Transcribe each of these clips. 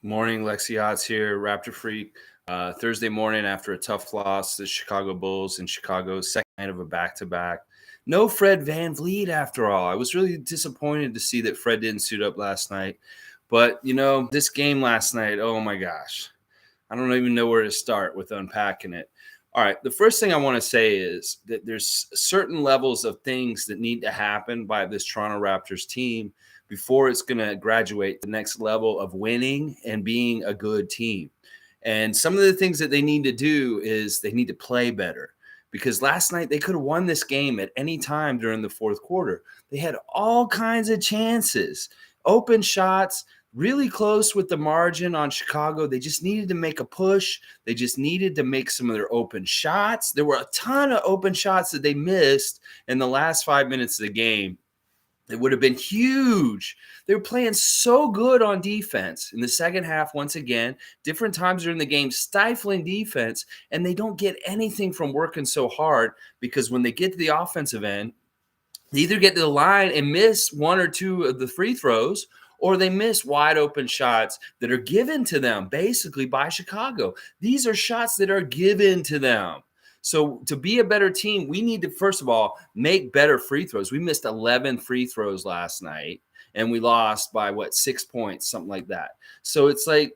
Morning, Lexi Otts here, Raptor Freak. Thursday morning after a tough loss to the Chicago Bulls in Chicago, second night of a back-to-back. No Fred VanVleet after all. I was really disappointed to see that Fred didn't suit up last night. But, this game last night, oh my gosh. I don't even know where to start with unpacking it. All right, the first thing I want to say is that there's certain levels of things that need to happen by this Toronto Raptors team before it's going to graduate the next level of winning and being a good team. And some of the things that they need to do is they need to play better, because last night they could have won this game at any time during the fourth quarter. They had all kinds of chances, open shots, really close with the margin on Chicago. They just needed to make a push. They just needed to make some of their open shots. There were a ton of open shots that they missed in the last 5 minutes of the game. It would have been huge. They were playing so good on defense in the second half. Once again, different times during the game, stifling defense, and they don't get anything from working so hard, because when they get to the offensive end, they either get to the line and miss one or two of the free throws, or they miss wide open shots that are given to them basically by Chicago. These are shots that are given to them. So to be a better team, we need to, first of all, make better free throws. We missed 11 free throws last night, and we lost by 6 points, something like that. So it's like,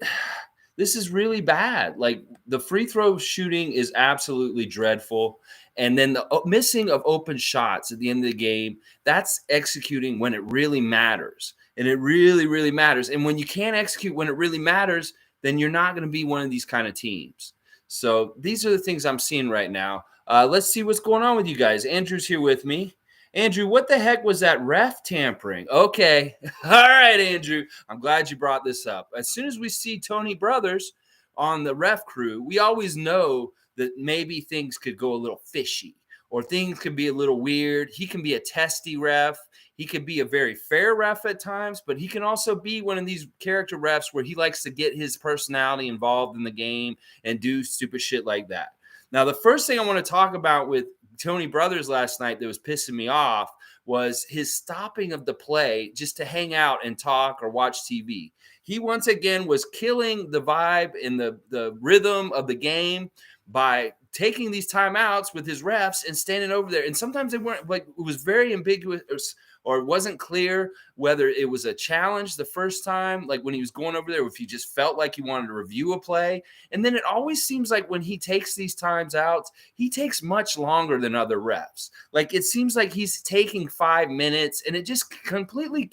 this is really bad. Like, the free throw shooting is absolutely dreadful. And then the missing of open shots at the end of the game, that's executing when it really matters. And it really, really matters. And when you can't execute when it really matters, then you're not going to be one of these kind of teams. So these are the things I'm seeing right now. Let's see what's going on with you guys. Andrew's here with me. Andrew, what the heck was that ref tampering? Okay. All right, Andrew. I'm glad you brought this up. As soon as we see Tony Brothers on the ref crew, we always know that maybe things could go a little fishy, or things could be a little weird. He can be a testy ref. He could be a very fair ref at times, but he can also be one of these character refs where he likes to get his personality involved in the game and do stupid shit like that. Now, the first thing I want to talk about with Tony Brothers last night that was pissing me off was his stopping of the play just to hang out and talk or watch TV. He once again was killing the vibe and the rhythm of the game by taking these timeouts with his refs and standing over there. And sometimes they weren't, like, it was very ambiguous, or it wasn't clear whether it was a challenge the first time, like when he was going over there, or if he just felt like he wanted to review a play. And then it always seems like when he takes these times out, he takes much longer than other refs. Like, it seems like he's taking 5 minutes, and it just completely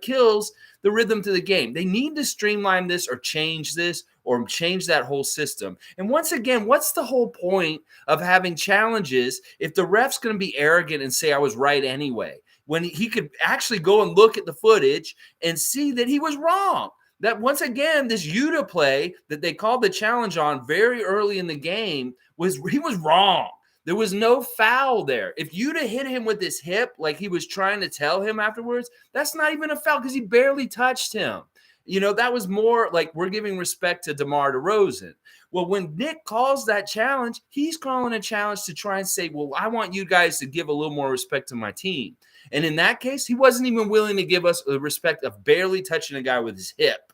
kills the rhythm to the game. They need to streamline this, or change this, or change that whole system. And once again, what's the whole point of having challenges if the ref's going to be arrogant and say I was right anyway, when he could actually go and look at the footage and see that he was wrong? That, once again, this Yuta play that they called the challenge on very early in the game, he was wrong. There was no foul there. If Yuta hit him with his hip like he was trying to tell him afterwards, that's not even a foul, because he barely touched him. That was more like we're giving respect to DeMar DeRozan. Well, when Nick calls that challenge, he's calling a challenge to try and say, well, I want you guys to give a little more respect to my team. And in that case, he wasn't even willing to give us the respect of barely touching a guy with his hip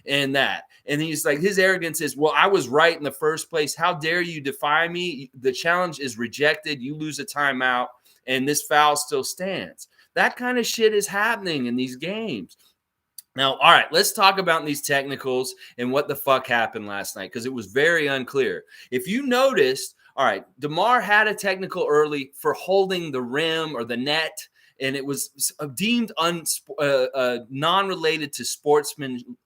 and that. And he's like, his arrogance is, well, I was right in the first place. How dare you defy me? The challenge is rejected. You lose a timeout, and this foul still stands. That kind of shit is happening in these games. Now, all right, let's talk about these technicals and what the fuck happened last night, because it was very unclear. If you noticed, all right, DeMar had a technical early for holding the rim or the net, and it was deemed non-related to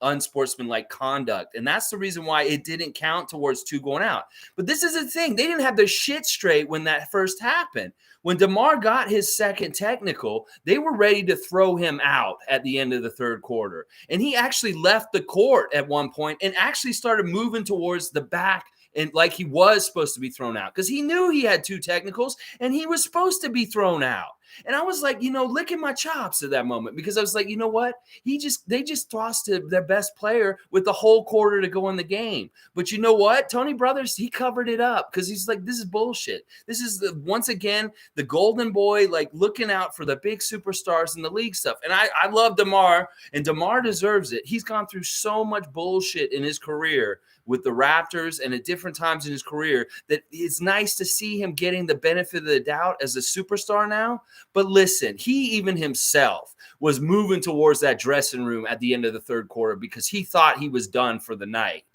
unsportsmanlike conduct. And that's the reason why it didn't count towards 2 going out. But this is the thing. They didn't have their shit straight when that first happened. When DeMar got his second technical, they were ready to throw him out at the end of the third quarter. And he actually left the court at one point and actually started moving towards the back, and like he was supposed to be thrown out, because he knew he had 2 technicals and he was supposed to be thrown out. And I was like, licking my chops at that moment because I was like, you know what? They just lost to their best player with the whole quarter to go in the game. But you know what? Tony Brothers, he covered it up because he's like, this is bullshit. This is once again the golden boy, like looking out for the big superstars in the league stuff. And I love DeMar, and DeMar deserves it. He's gone through so much bullshit in his career with the Raptors and at different times in his career that it's nice to see him getting the benefit of the doubt as a superstar now. But listen, he even himself was moving towards that dressing room at the end of the third quarter because he thought he was done for the night.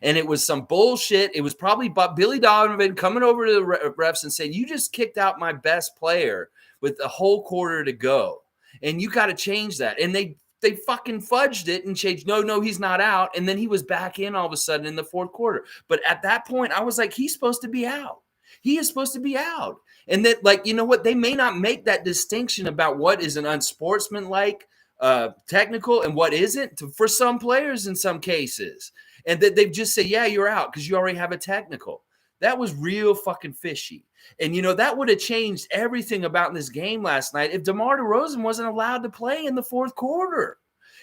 And it was some bullshit. It was probably Billy Donovan coming over to the refs and saying, you just kicked out my best player with a whole quarter to go. And you got to change that. And they fucking fudged it and changed. No, he's not out. And then he was back in all of a sudden in the fourth quarter. But at that point, I was like, he's supposed to be out. He is supposed to be out. And that, like, you know what? They may not make that distinction about what is an unsportsmanlike technical and what isn't for some players in some cases. And that they just say, yeah, you're out because you already have a technical. That was real fucking fishy. And, that would have changed everything about this game last night if DeMar DeRozan wasn't allowed to play in the fourth quarter.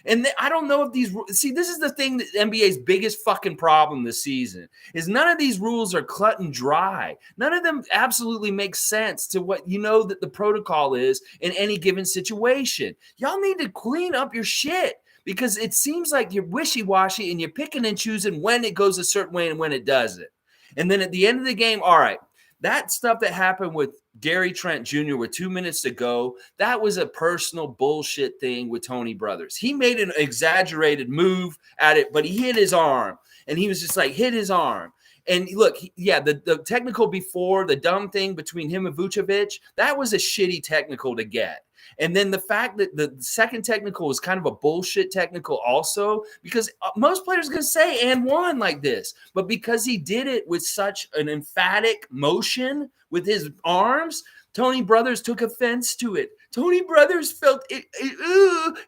And I don't know if this is the thing that NBA's biggest fucking problem this season is none of these rules are cut and dry. None of them absolutely make sense to what that the protocol is in any given situation. Y'all need to clean up your shit because it seems like you're wishy-washy and you're picking and choosing when it goes a certain way and when it doesn't. And then at the end of the game, all right, that stuff that happened with Gary Trent Jr. with 2 minutes to go, that was a personal bullshit thing with Tony Brothers. He made an exaggerated move at it, but he hit his arm. And he was just like, hit his arm. And look, the technical before, the dumb thing between him and Vucevic, that was a shitty technical to get. And then the fact that the second technical was kind of a bullshit technical also, because most players are going to say and one like this. But because he did it with such an emphatic motion with his arms, Tony Brothers took offense to it. Tony Brothers felt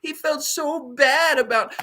he felt so bad about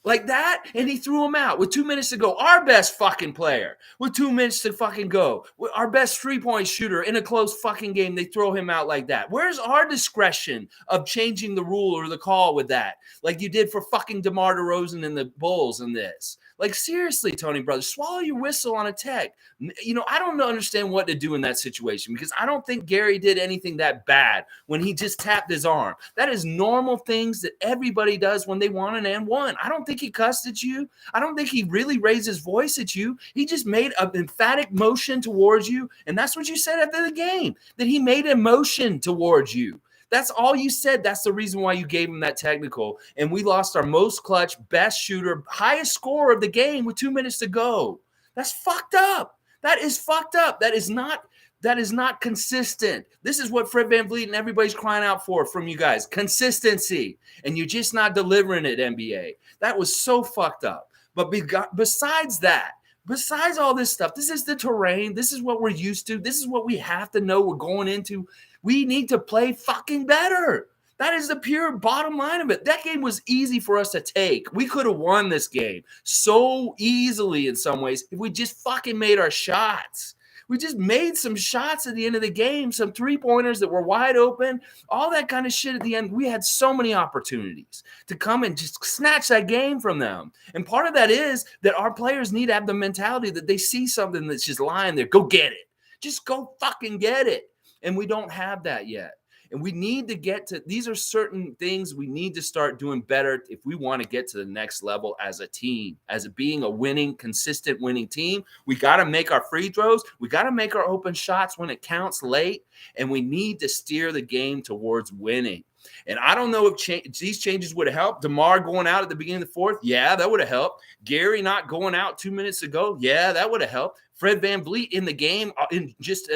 like that, and he threw him out with 2 minutes to go. Our best fucking player with 2 minutes to fucking go. Our best three-point shooter in a close fucking game, they throw him out like that. Where's our discretion of changing the rule or the call with that? Like you did for fucking DeMar DeRozan and the Bulls in this. Like, seriously, Tony Brothers, swallow your whistle on a tech. I don't understand what to do in that situation because I don't think Gary did anything that bad when he just tapped his arm. That is normal things that everybody does when they want an and one. I don't think he cussed at you. I don't think he really raised his voice at you. He just made an emphatic motion towards you, and that's what you said after the game, that he made a motion towards you. That's all you said. That's the reason why you gave him that technical. And we lost our most clutch, best shooter, highest scorer of the game with 2 minutes to go. That's fucked up. That is fucked up. That is not consistent. This is what Fred VanVleet and everybody's crying out for from you guys. Consistency. And you're just not delivering it, NBA. That was so fucked up. But besides that, besides all this stuff, this is the terrain. This is what we're used to. This is what we have to know we're going into. We need to play fucking better. That is the pure bottom line of it. That game was easy for us to take. We could have won this game so easily in some ways if we just fucking made our shots. We just made some shots at the end of the game, some three-pointers that were wide open, all that kind of shit at the end. We had so many opportunities to come and just snatch that game from them. And part of that is that our players need to have the mentality that they see something that's just lying there. Go get it. Just go fucking get it. And we don't have that yet. And we need to get to – these are certain things we need to start doing better if we want to get to the next level as a team, as being a winning, consistent winning team. We got to make our free throws. We got to make our open shots when it counts late. And we need to steer the game towards winning. And I don't know if these changes would have helped. DeMar going out at the beginning of the fourth, yeah, that would have helped. Gary not going out 2 minutes ago, yeah, that would have helped. Fred VanVleet in the game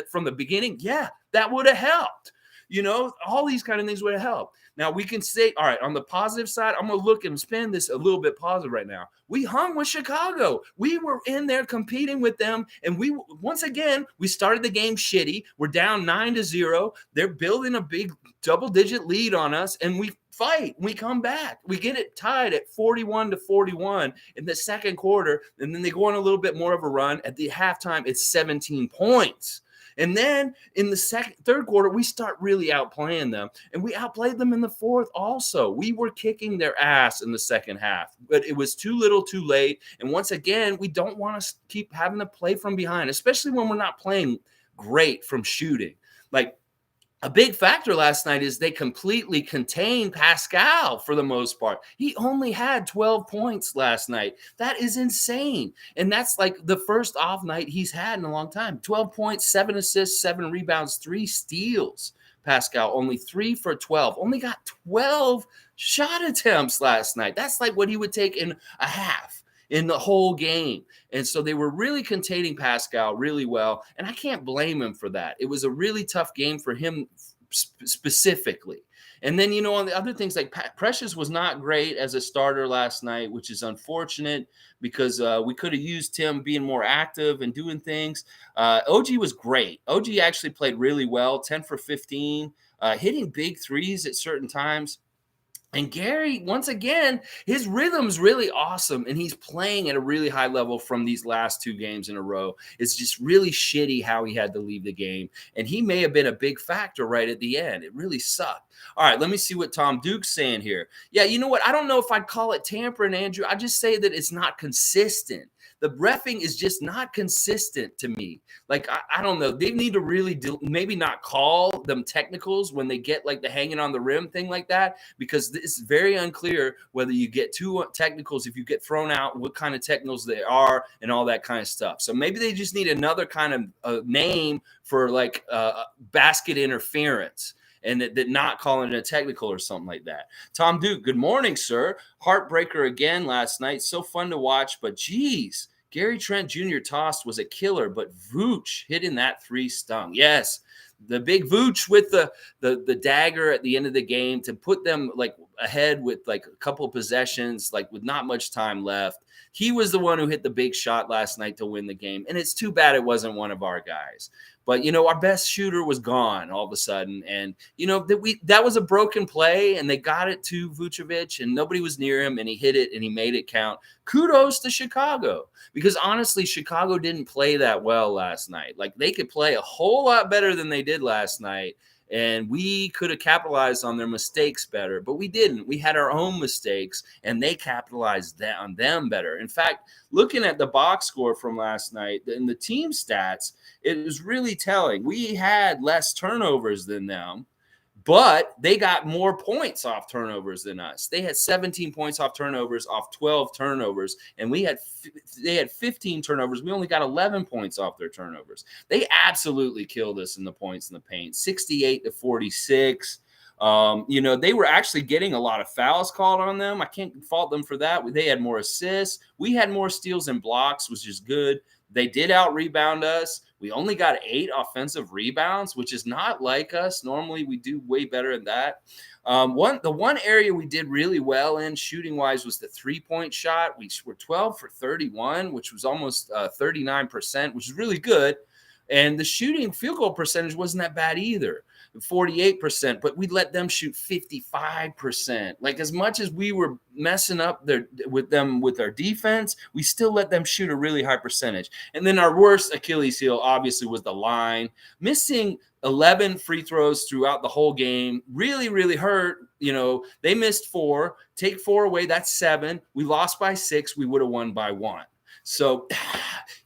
from the beginning, yeah, that would have helped. All these kind of things would have helped. Now, we can say, all right, on the positive side, I'm going to look and spin this a little bit positive right now. We hung with Chicago. We were in there competing with them. And once again, we started the game shitty. We're down 9-0. They're building a big double-digit lead on us, and we fight. We come back. We get it tied at 41-41 in the second quarter, and then they go on a little bit more of a run. At the halftime, it's 17 points. And then in the third quarter, we start really outplaying them. And we outplayed them in the fourth also. We were kicking their ass in the second half, but it was too little too late. And once again, we don't want to keep having to play from behind, especially when we're not playing great from shooting. Like, a big factor last night is they completely contained Pascal for the most part. He only had 12 points last night. That is insane. And that's like the first off night he's had in a long time. 12 points, 7 assists, 7 rebounds, 3 steals. Pascal only 3 for 12. Only got 12 shot attempts last night. That's like what he would take in a half in the whole game. And so they were really containing Pascal really well. And I can't blame him for that. It was a really tough game for him specifically. And then, on the other things, like Precious was not great as a starter last night, which is unfortunate because we could have used him being more active and doing things. OG was great. OG actually played really well, 10 for 15, hitting big threes at certain times. And Gary, once again, his rhythm's really awesome, and he's playing at a really high level from these last 2 games in a row. It's just really shitty how he had to leave the game, and he may have been a big factor right at the end. It really sucked. All right, let me see what Tom Duke's saying here. Yeah, you know what? I don't know if I'd call it tampering, Andrew. I just say that it's not consistent. The reffing is just not consistent to me. Like, I don't know. They need to really maybe not call them technicals when they get like the hanging on the rim thing like that, because it's very unclear whether you get 2 technicals, if you get thrown out, what kind of technicals they are and all that kind of stuff. So maybe they just need another kind of name for like basket interference, and that not calling it a technical or something like that. Tom Duke, good morning, sir. Heartbreaker again last night. So fun to watch, but geez, Gary Trent Jr. tossed was a killer, but Vooch hitting that 3 stung. Yes, the big Vooch with the dagger at the end of the game to put them like ahead with like a couple of possessions, like with not much time left. He was the one who hit the big shot last night to win the game, and it's too bad it wasn't one of our guys. But, our best shooter was gone all of a sudden. And, that was a broken play, and they got it to Vucevic, and nobody was near him, and he hit it, and he made it count. Kudos to Chicago, because honestly, Chicago didn't play that well last night. Like, they could play a whole lot better than they did last night, and we could have capitalized on their mistakes better, but we didn't. We had our own mistakes, and they capitalized on them better. In fact, looking at the box score from last night and the team stats, it was really telling. We had less turnovers than them, but they got more points off turnovers than us. They had 17 points off turnovers off 12 turnovers, and they had 15 turnovers. We only got 11 points off their turnovers. They absolutely killed us in the points in the paint, 68-46. They were actually getting a lot of fouls called on them. I can't fault them for that. They had more assists. We had more steals and blocks, which is good. They did out-rebound us. We only got 8 offensive rebounds, which is not like us. Normally, we do way better than that. The one area we did really well in shooting-wise was the three-point shot. We were 12 for 31, which was almost 39%, which is really good. And the shooting field goal percentage wasn't that bad either, 48%, but we let them shoot 55%. Like, as much as we were messing up with our defense, we still let them shoot a really high percentage. And then our worst Achilles heel obviously was the line. Missing 11 free throws throughout the whole game really, really hurt. They missed 4. Take 4 away, that's 7. We lost by 6. We would have won by 1. So,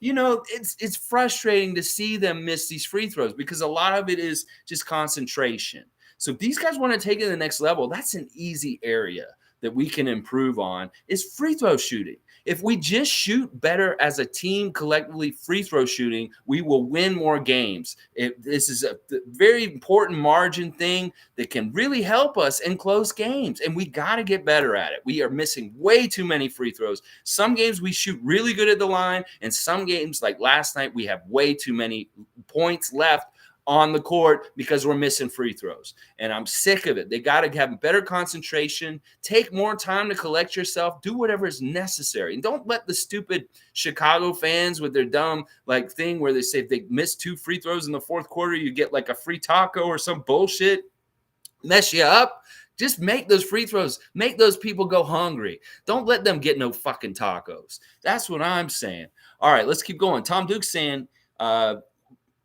it's frustrating to see them miss these free throws because a lot of it is just concentration. So if these guys want to take it to the next level, that's an easy area that we can improve on is free throw shooting. If we just shoot better as a team collectively free throw shooting, we will win more games. This is a very important margin thing that can really help us in close games, and we got to get better at it. We are missing way too many free throws. Some games we shoot really good at the line, and some games like last night we have way too many points left on the court because we're missing free throws. And I'm sick of it. They got to have better concentration, take more time to collect yourself, do whatever is necessary. And don't let the stupid Chicago fans with their dumb thing where they say if they miss 2 free throws in the fourth quarter, you get like a free taco or some bullshit, mess you up. Just make those free throws. Make those people go hungry. Don't let them get no fucking tacos. That's what I'm saying. All right, let's keep going. Tom Duke's saying,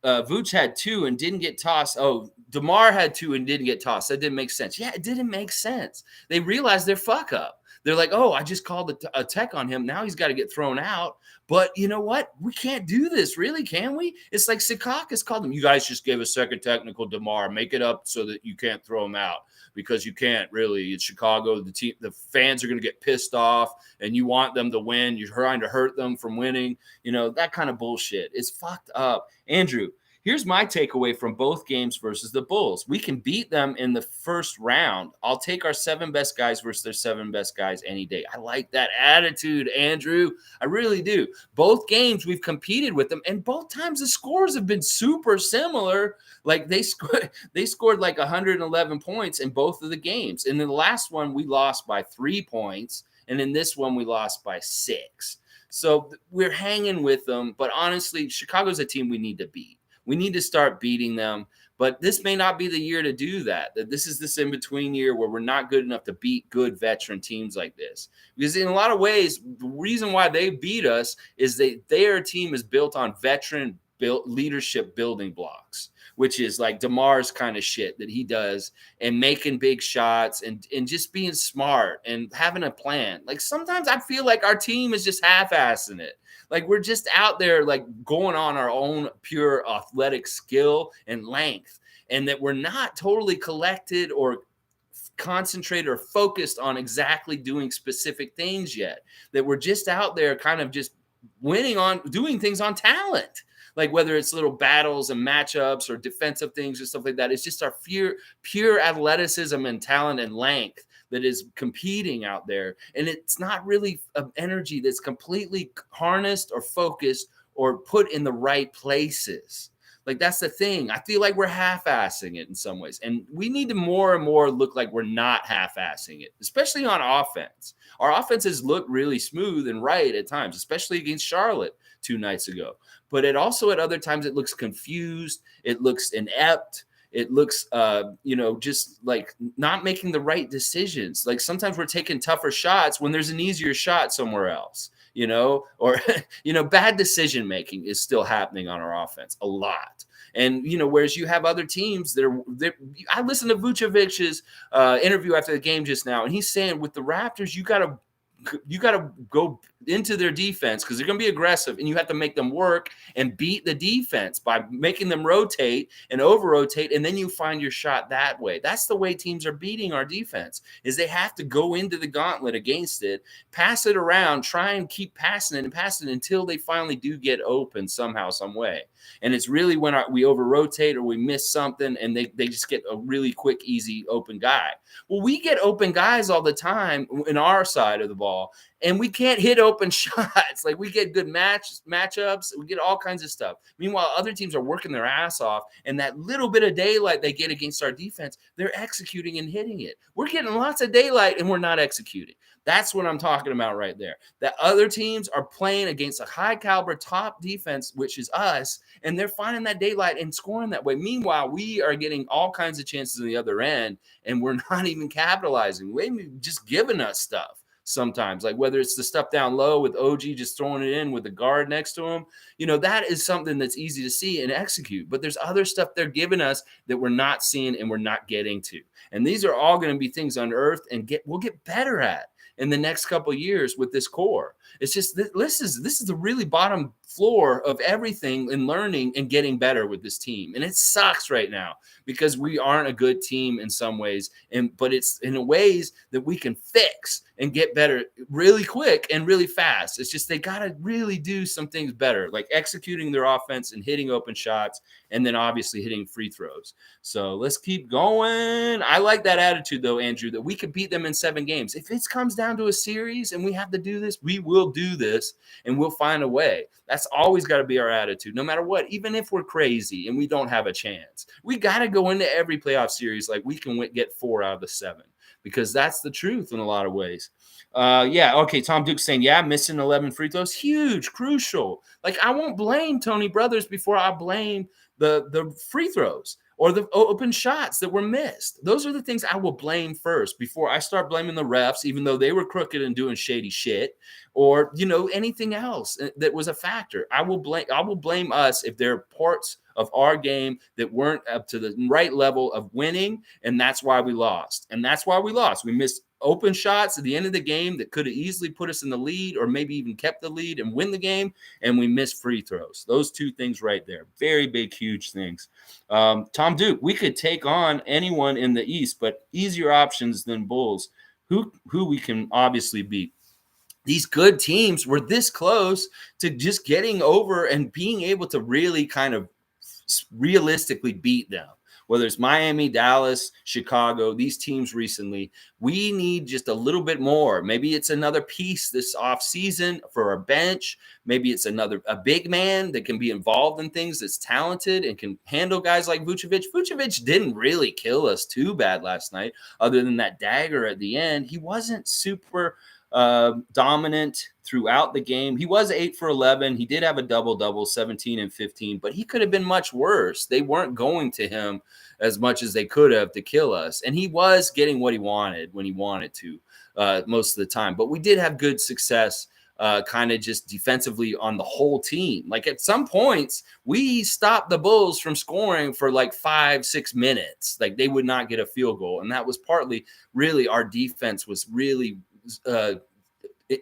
Vooch had 2 and didn't get tossed. Oh, DeMar had 2 and didn't get tossed. That didn't make sense. Yeah, it didn't make sense. They realized their fuck up. They're like, oh, I just called a tech on him. Now he's got to get thrown out. But you know what? We can't do this, really, can we? It's like Secaucus called him. You guys just gave a second technical, DeMar. Make it up so that you can't throw him out because you can't really. It's Chicago. The fans are going to get pissed off, and you want them to win. You're trying to hurt them from winning. You know, that kind of bullshit. It's fucked up. Andrew, here's my takeaway from both games versus the Bulls. We can beat them in the first round. I'll take our 7 best guys versus their 7 best guys any day. I like that attitude, Andrew. I really do. Both games we've competed with them, and both times the scores have been super similar. Like they scored like 111 points in both of the games. And in the last one, we lost by 3 points. And in this one, we lost by 6. So we're hanging with them. But honestly, Chicago's a team we need to beat. We need to start beating them. But this may not be the year to do that. That this is this in-between year where we're not good enough to beat good veteran teams like this. Because in a lot of ways, the reason why they beat us is their team is built on veteran leadership building blocks, which is like DeMar's kind of shit that he does and making big shots and just being smart and having a plan. Like sometimes I feel like our team is just half-assing it. Like we're just out there like going on our own pure athletic skill and length, and that we're not totally collected or concentrated or focused on exactly doing specific things yet. That we're just out there kind of just winning on doing things on talent. Like whether it's little battles and matchups or defensive things or stuff like that. It's just our pure athleticism and talent and length that is competing out there. And it's not really an energy that's completely harnessed or focused or put in the right places. Like that's the thing. I feel like we're half-assing it in some ways. And we need to more and more look like we're not half-assing it, especially on offense. Our offenses look really smooth and right at times, especially against Charlotte 2 nights ago. But it also at other times it looks confused. It looks inept. It looks, just like not making the right decisions. Like sometimes we're taking tougher shots when there's an easier shot somewhere else, or, bad decision making is still happening on our offense a lot. And, whereas you have other teams I listened to Vucevic's interview after the game just now, and he's saying with the Raptors, you got to go into their defense because they're going to be aggressive, and you have to make them work and beat the defense by making them rotate and over-rotate, and then you find your shot that way. That's the way teams are beating our defense, is they have to go into the gauntlet against it, pass it around, try and keep passing it and passing it until they finally do get open somehow, some way. And it's really when we over-rotate or we miss something, and they just get a really quick, easy, open guy. Well, we get open guys all the time in our side of the ball, and we can't hit open shots. Like we get good matchups. We get all kinds of stuff. Meanwhile, other teams are working their ass off, and that little bit of daylight they get against our defense, they're executing and hitting it. We're getting lots of daylight, and we're not executing. That's what I'm talking about right there. That other teams are playing against a high caliber top defense, which is us, and they're finding that daylight and scoring that way. Meanwhile, we are getting all kinds of chances on the other end, and we're not even capitalizing. We're just giving us stuff sometimes, like whether it's the stuff down low with OG just throwing it in with the guard next to him, that is something that's easy to see and execute. But there's other stuff they're giving us that we're not seeing and we're not getting to. And these are all going to be things unearthed and we'll get better at in the next couple of years with this core. It's just this is the really bottom floor of everything and learning and getting better with this team. And it sucks right now because we aren't a good team in some ways, but it's in ways that we can fix and get better really quick and really fast. It's just they got to really do some things better, like executing their offense and hitting open shots, and then obviously hitting free throws. So let's keep going. I like that attitude, though, Andrew, that we could beat them in 7 games. If it comes down to a series and we have to do this, we will do this, and we'll find a way. That's always got to be our attitude, no matter what. Even if we're crazy and we don't have a chance, we got to go into every playoff series like we can get 4 out of the 7, because that's the truth in a lot of ways. Okay. Tom Duke's saying, missing 11 free throws, huge, crucial. Like I won't blame Tony Brothers before I blame the free throws or the open shots that were missed. Those are the things I will blame first before I start blaming the refs, even though they were crooked and doing shady shit, or anything else that was a factor. I will blame us if there are parts of our game that weren't up to the right level of winning, and that's why we lost. We missed open shots at the end of the game that could have easily put us in the lead, or maybe even kept the lead and win the game, and we missed free throws. Those two things right there, very big, huge things. Tom Duke, we could take on anyone in the East, but easier options than Bulls, who we can obviously beat. These good teams were this close to just getting over and being able to really kind of realistically beat them. Whether it's Miami, Dallas, Chicago, these teams recently, we need just a little bit more. Maybe it's another piece this offseason for our bench. Maybe it's a big man that can be involved in things, that's talented and can handle guys like Vucevic. Vucevic didn't really kill us too bad last night, other than that dagger at the end. He wasn't super dominant throughout the game. He was 8 for 11. He did have a double-double, 17 and 15, but he could have been much worse. They weren't going to him as much as they could have to kill us. And he was getting what he wanted when he wanted to most of the time. But we did have good success kind of just defensively on the whole team. Like at some points, we stopped the Bulls from scoring for like 5-6 minutes. Like they would not get a field goal. And that was partly really our defense was really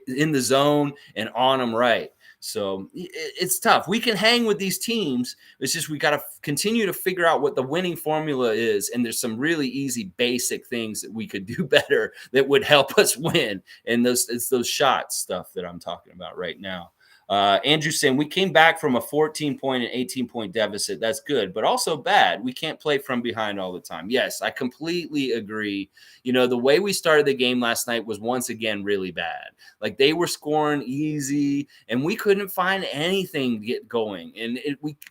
in the zone and on them right. So it's tough. We can hang with these teams. It's just we got to continue to figure out what the winning formula is. And there's some really easy, basic things that we could do better that would help us win. And it's those shots stuff that I'm talking about right now. Andrew saying we came back from a 14-point and 18-point deficit. That's good, but also bad. We can't play from behind all the time. Yes, I completely agree. The way we started the game last night was once again really bad. Like they were scoring easy, and we couldn't find anything to get going. And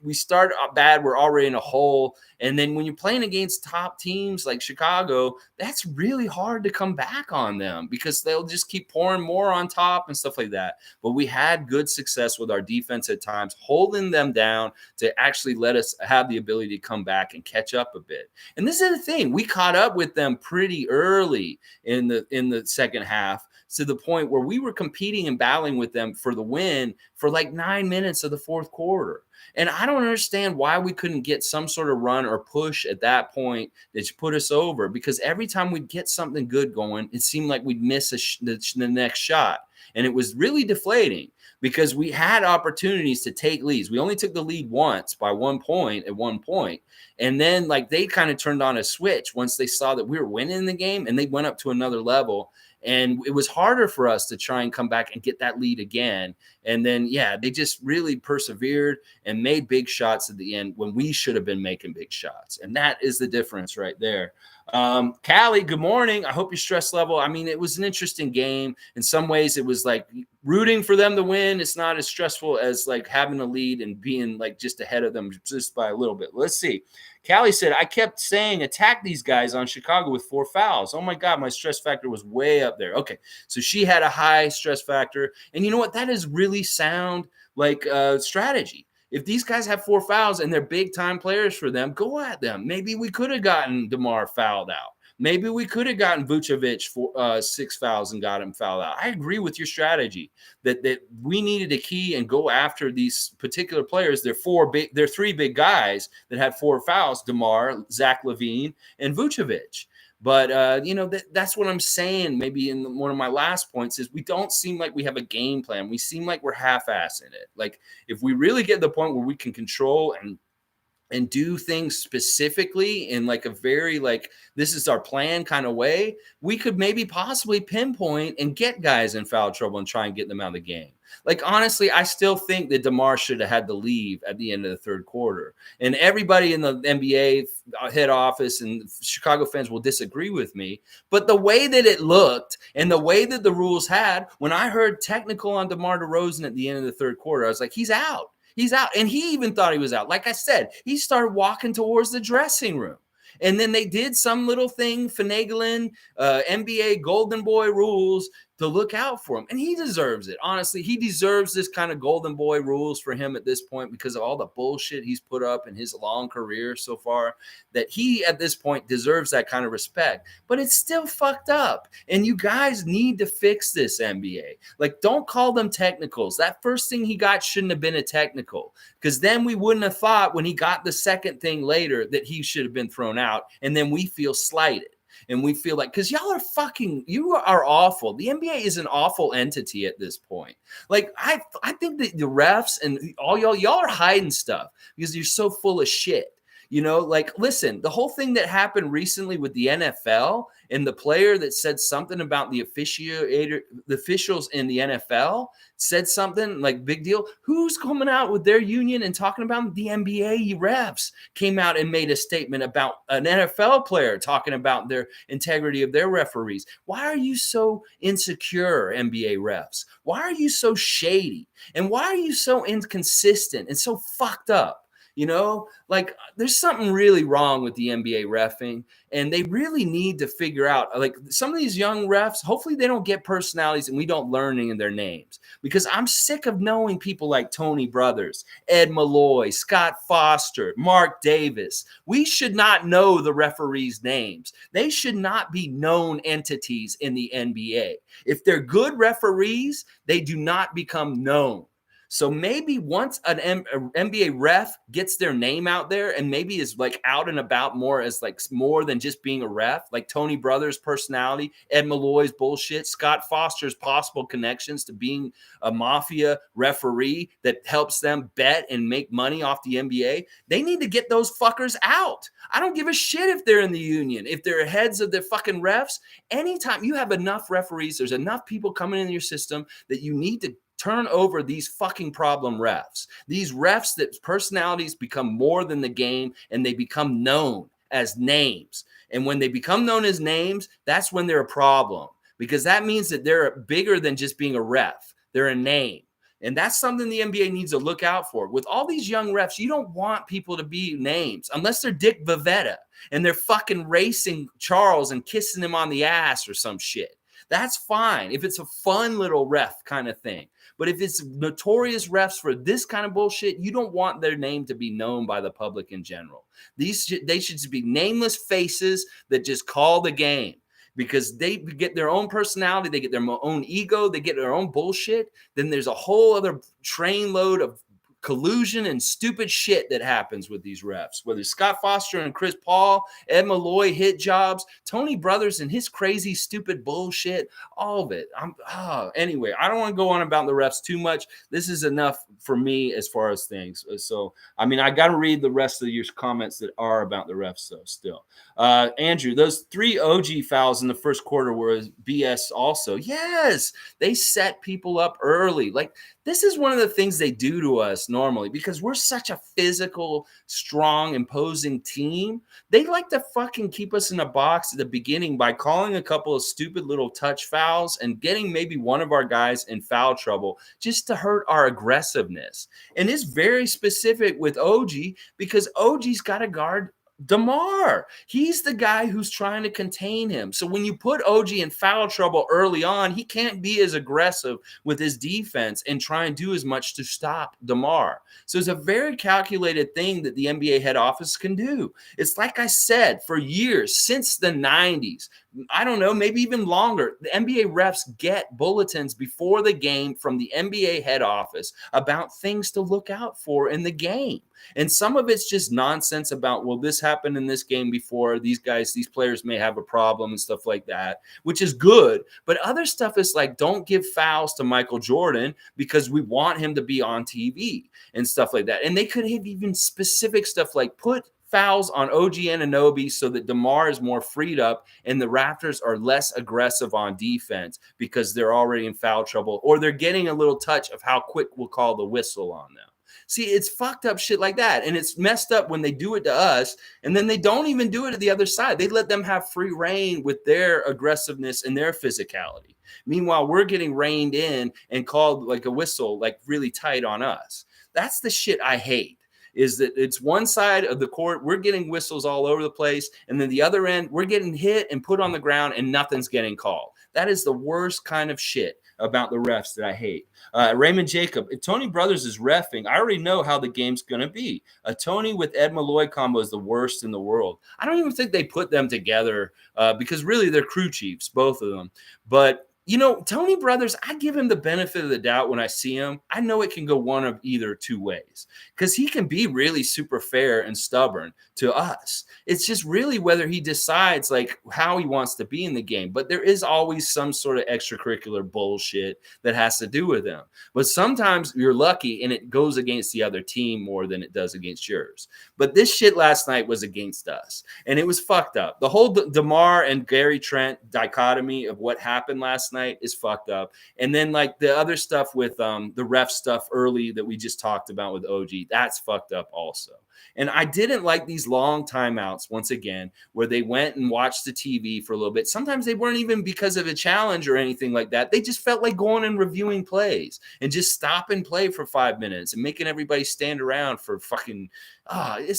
we start bad. We're already in a hole. And then when you're playing against top teams like Chicago, that's really hard to come back on them because they'll just keep pouring more on top and stuff like that. But we had good success with our defense at times, holding them down to actually let us have the ability to come back and catch up a bit. And this is the thing. We caught up with them pretty early in the second half, to the point where we were competing and battling with them for the win for like 9 minutes of the fourth quarter. And I don't understand why we couldn't get some sort of run or push at that point that put us over, because every time we'd get something good going, it seemed like we'd miss the next shot. And it was really deflating because we had opportunities to take leads. We only took the lead once by 1 point at one point. And then like they kind of turned on a switch once they saw that we were winning the game, and they went up to another level. And it was harder for us to try and come back and get that lead again. And then, they just really persevered and made big shots at the end when we should have been making big shots. And that is the difference right there. Callie, good morning. I hope your stress level. I mean, it was an interesting game. In some ways, it was like rooting for them to win. It's not as stressful as like having a lead and being like just ahead of them just by a little bit. Let's see. Callie said, I kept saying attack these guys on Chicago with 4 fouls. Oh my God, my stress factor was way up there. Okay, so she had a high stress factor. And you know what? That is really sound like strategy. If these guys have 4 fouls and they're big time players for them, go at them. Maybe we could have gotten DeMar fouled out. Maybe we could have gotten Vucevic for 6 fouls and got him fouled out. I agree with your strategy that we needed to key and go after these particular players. They're 3 big guys that had 4 fouls: DeMar, Zach LaVine, and Vucevic. But, that's what I'm saying. Maybe in one of my last points is we don't seem like we have a game plan. We seem like we're half-assing it. Like if we really get to the point where we can control and do things specifically in like a very like this is our plan kind of way, we could maybe possibly pinpoint and get guys in foul trouble and try and get them out of the game. Like, honestly, I still think that DeMar should have had to leave at the end of the third quarter. And everybody in the NBA head office and Chicago fans will disagree with me. But the way that it looked and the way that the rules had, when I heard technical on DeMar DeRozan at the end of the third quarter, I was like, he's out. He's out. And he even thought he was out. Like I said, he started walking towards the dressing room. And then they did some little thing, finagling NBA golden boy rules, to look out for him. And he deserves it. Honestly, he deserves this kind of golden boy rules for him at this point because of all the bullshit he's put up in his long career so far, that he at this point deserves that kind of respect. But it's still fucked up. And you guys need to fix this, NBA. Like, don't call them technicals. That first thing he got shouldn't have been a technical, because then we wouldn't have thought when he got the second thing later that he should have been thrown out. And then we feel slighted. And we feel like, because y'all are you are awful. The NBA is an awful entity at this point. Like, I think that the refs and all y'all are hiding stuff because you're so full of shit. You know, like, listen, the whole thing that happened recently with the NFL and the player that said something about the officials in the NFL said something like, big deal. Who's coming out with their union and talking about the NBA refs came out and made a statement about an NFL player talking about their integrity of their referees? Why are you so insecure, NBA refs? Why are you so shady? And why are you so inconsistent and so fucked up? You know, like, there's something really wrong with the NBA reffing, and they really need to figure out, like, some of these young refs, hopefully they don't get personalities and we don't learn any of their names, because I'm sick of knowing people like Tony Brothers, Ed Malloy, Scott Foster, Mark Davis. We should not know the referees' names. They should not be known entities in the NBA. If they're good referees, they do not become known. So maybe once an NBA ref gets their name out there and maybe is like out and about more as like more than just being a ref, like Tony Brothers' personality, Ed Malloy's bullshit, Scott Foster's possible connections to being a mafia referee that helps them bet and make money off the NBA, they need to get those fuckers out. I don't give a shit if they're in the union, if they're heads of the fucking refs. Anytime you have enough referees, there's enough people coming in your system that you need to turn over these fucking problem refs. These refs that personalities become more than the game and they become known as names. And when they become known as names, that's when they're a problem, because that means that they're bigger than just being a ref. They're a name. And that's something the NBA needs to look out for. With all these young refs, you don't want people to be names unless they're Dick Vavetta and they're fucking racing Charles and kissing him on the ass or some shit. That's fine if it's a fun little ref kind of thing. But if it's notorious refs for this kind of bullshit, you don't want their name to be known by the public in general. They should be nameless faces that just call the game, because they get their own personality, they get their own ego, they get their own bullshit. Then there's a whole other trainload of collusion and stupid shit that happens with these refs, whether Scott Foster and Chris Paul, Ed Malloy hit jobs, Tony Brothers and his crazy, stupid bullshit, all of it. Anyway, I don't want to go on about the refs too much. This is enough for me as far as things. So, I mean, I got to read the rest of your comments that are about the refs, though, still. Andrew, those 3 OG fouls in the first quarter were BS also. Yes, they set people up early. Like, this is one of the things they do to us normally, because we're such a physical, strong, imposing team. They like to fucking keep us in a box at the beginning by calling a couple of stupid little touch fouls and getting maybe one of our guys in foul trouble just to hurt our aggressiveness. And it's very specific with OG, because OG's got to guard DeMar. He's the guy who's trying to contain him. So when you put OG in foul trouble early on, he can't be as aggressive with his defense and try and do as much to stop DeMar. So it's a very calculated thing that the NBA head office can do. It's like I said, for years, since the 90s, I don't know, maybe even longer, the NBA refs get bulletins before the game from the NBA head office about things to look out for in the game. And some of it's just nonsense about, well, this happened in this game before. These players may have a problem and stuff like that, which is good. But other stuff is like, don't give fouls to Michael Jordan because we want him to be on TV and stuff like that. And they could have even specific stuff like put fouls on OG Anunoby so that DeMar is more freed up and the Raptors are less aggressive on defense because they're already in foul trouble, or they're getting a little touch of how quick we'll call the whistle on them. See, it's fucked up shit like that. And it's messed up when they do it to us, and then they don't even do it to the other side. They let them have free reign with their aggressiveness and their physicality. Meanwhile, we're getting reined in and called like a whistle, like really tight on us. That's the shit I hate. Is that it's one side of the court, we're getting whistles all over the place, and then the other end, we're getting hit and put on the ground and nothing's getting called. That is the worst kind of shit about the refs that I hate. Raymond Jacob, if Tony Brothers is reffing, I already know how the game's going to be. A Tony with Ed Malloy combo is the worst in the world. I don't even think they put them together because really they're crew chiefs, both of them. But Tony Brothers, I give him the benefit of the doubt when I see him. I know it can go one of either two ways because he can be really super fair and stubborn to us. It's just really whether he decides like how he wants to be in the game. But there is always some sort of extracurricular bullshit that has to do with him. But sometimes you're lucky and it goes against the other team more than it does against yours. But this shit last night was against us and it was fucked up. The whole DeMar and Gary Trent dichotomy of what happened last night is fucked up. And then like the other stuff with the ref stuff early that we just talked about with OG, that's fucked up also. And I didn't like these long timeouts once again, where they went and watched the TV for a little bit. Sometimes they weren't even because of a challenge or anything like that. They just felt like going and reviewing plays and just stop and play for 5 minutes and making everybody stand around for fucking, I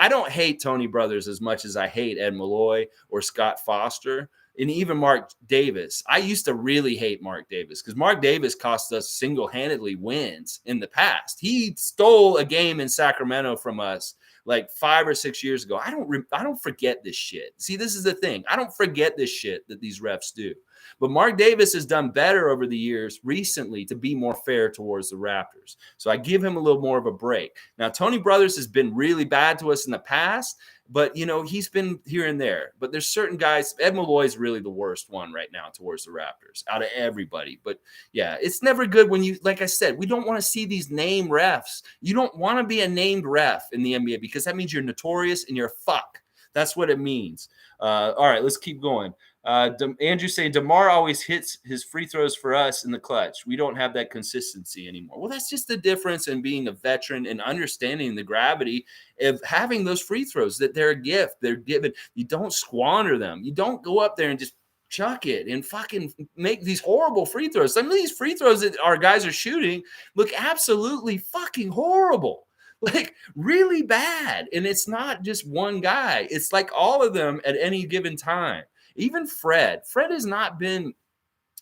don't hate Tony Brothers as much as I hate Ed Malloy or Scott Foster. And even Mark Davis. I used to really hate Mark Davis because Mark Davis cost us single-handedly wins in the past. He stole a game in Sacramento from us like 5 or 6 years ago. I don't forget this shit. See, this is the thing. I don't forget this shit that these refs do. But Mark Davis has done better over the years recently to be more fair towards the Raptors. So I give him a little more of a break. Now, Tony Brothers has been really bad to us in the past, but, he's been here and there. But there's certain guys. Ed Malloy is really the worst one right now towards the Raptors out of everybody. But, yeah, it's never good when like I said, we don't want to see these named refs. You don't want to be a named ref in the NBA because that means you're notorious and you're a fuck. That's what it means. All right, let's keep going. Andrew saying DeMar always hits his free throws for us in the clutch. We don't have that consistency anymore. Well, that's just the difference in being a veteran and understanding the gravity of having those free throws, that they're a gift. They're given. You don't squander them. You don't go up there and just chuck it and fucking make these horrible free throws. Some of these free throws that our guys are shooting look absolutely fucking horrible. Like really bad. And it's not just one guy. It's like all of them at any given time. Even Fred has not been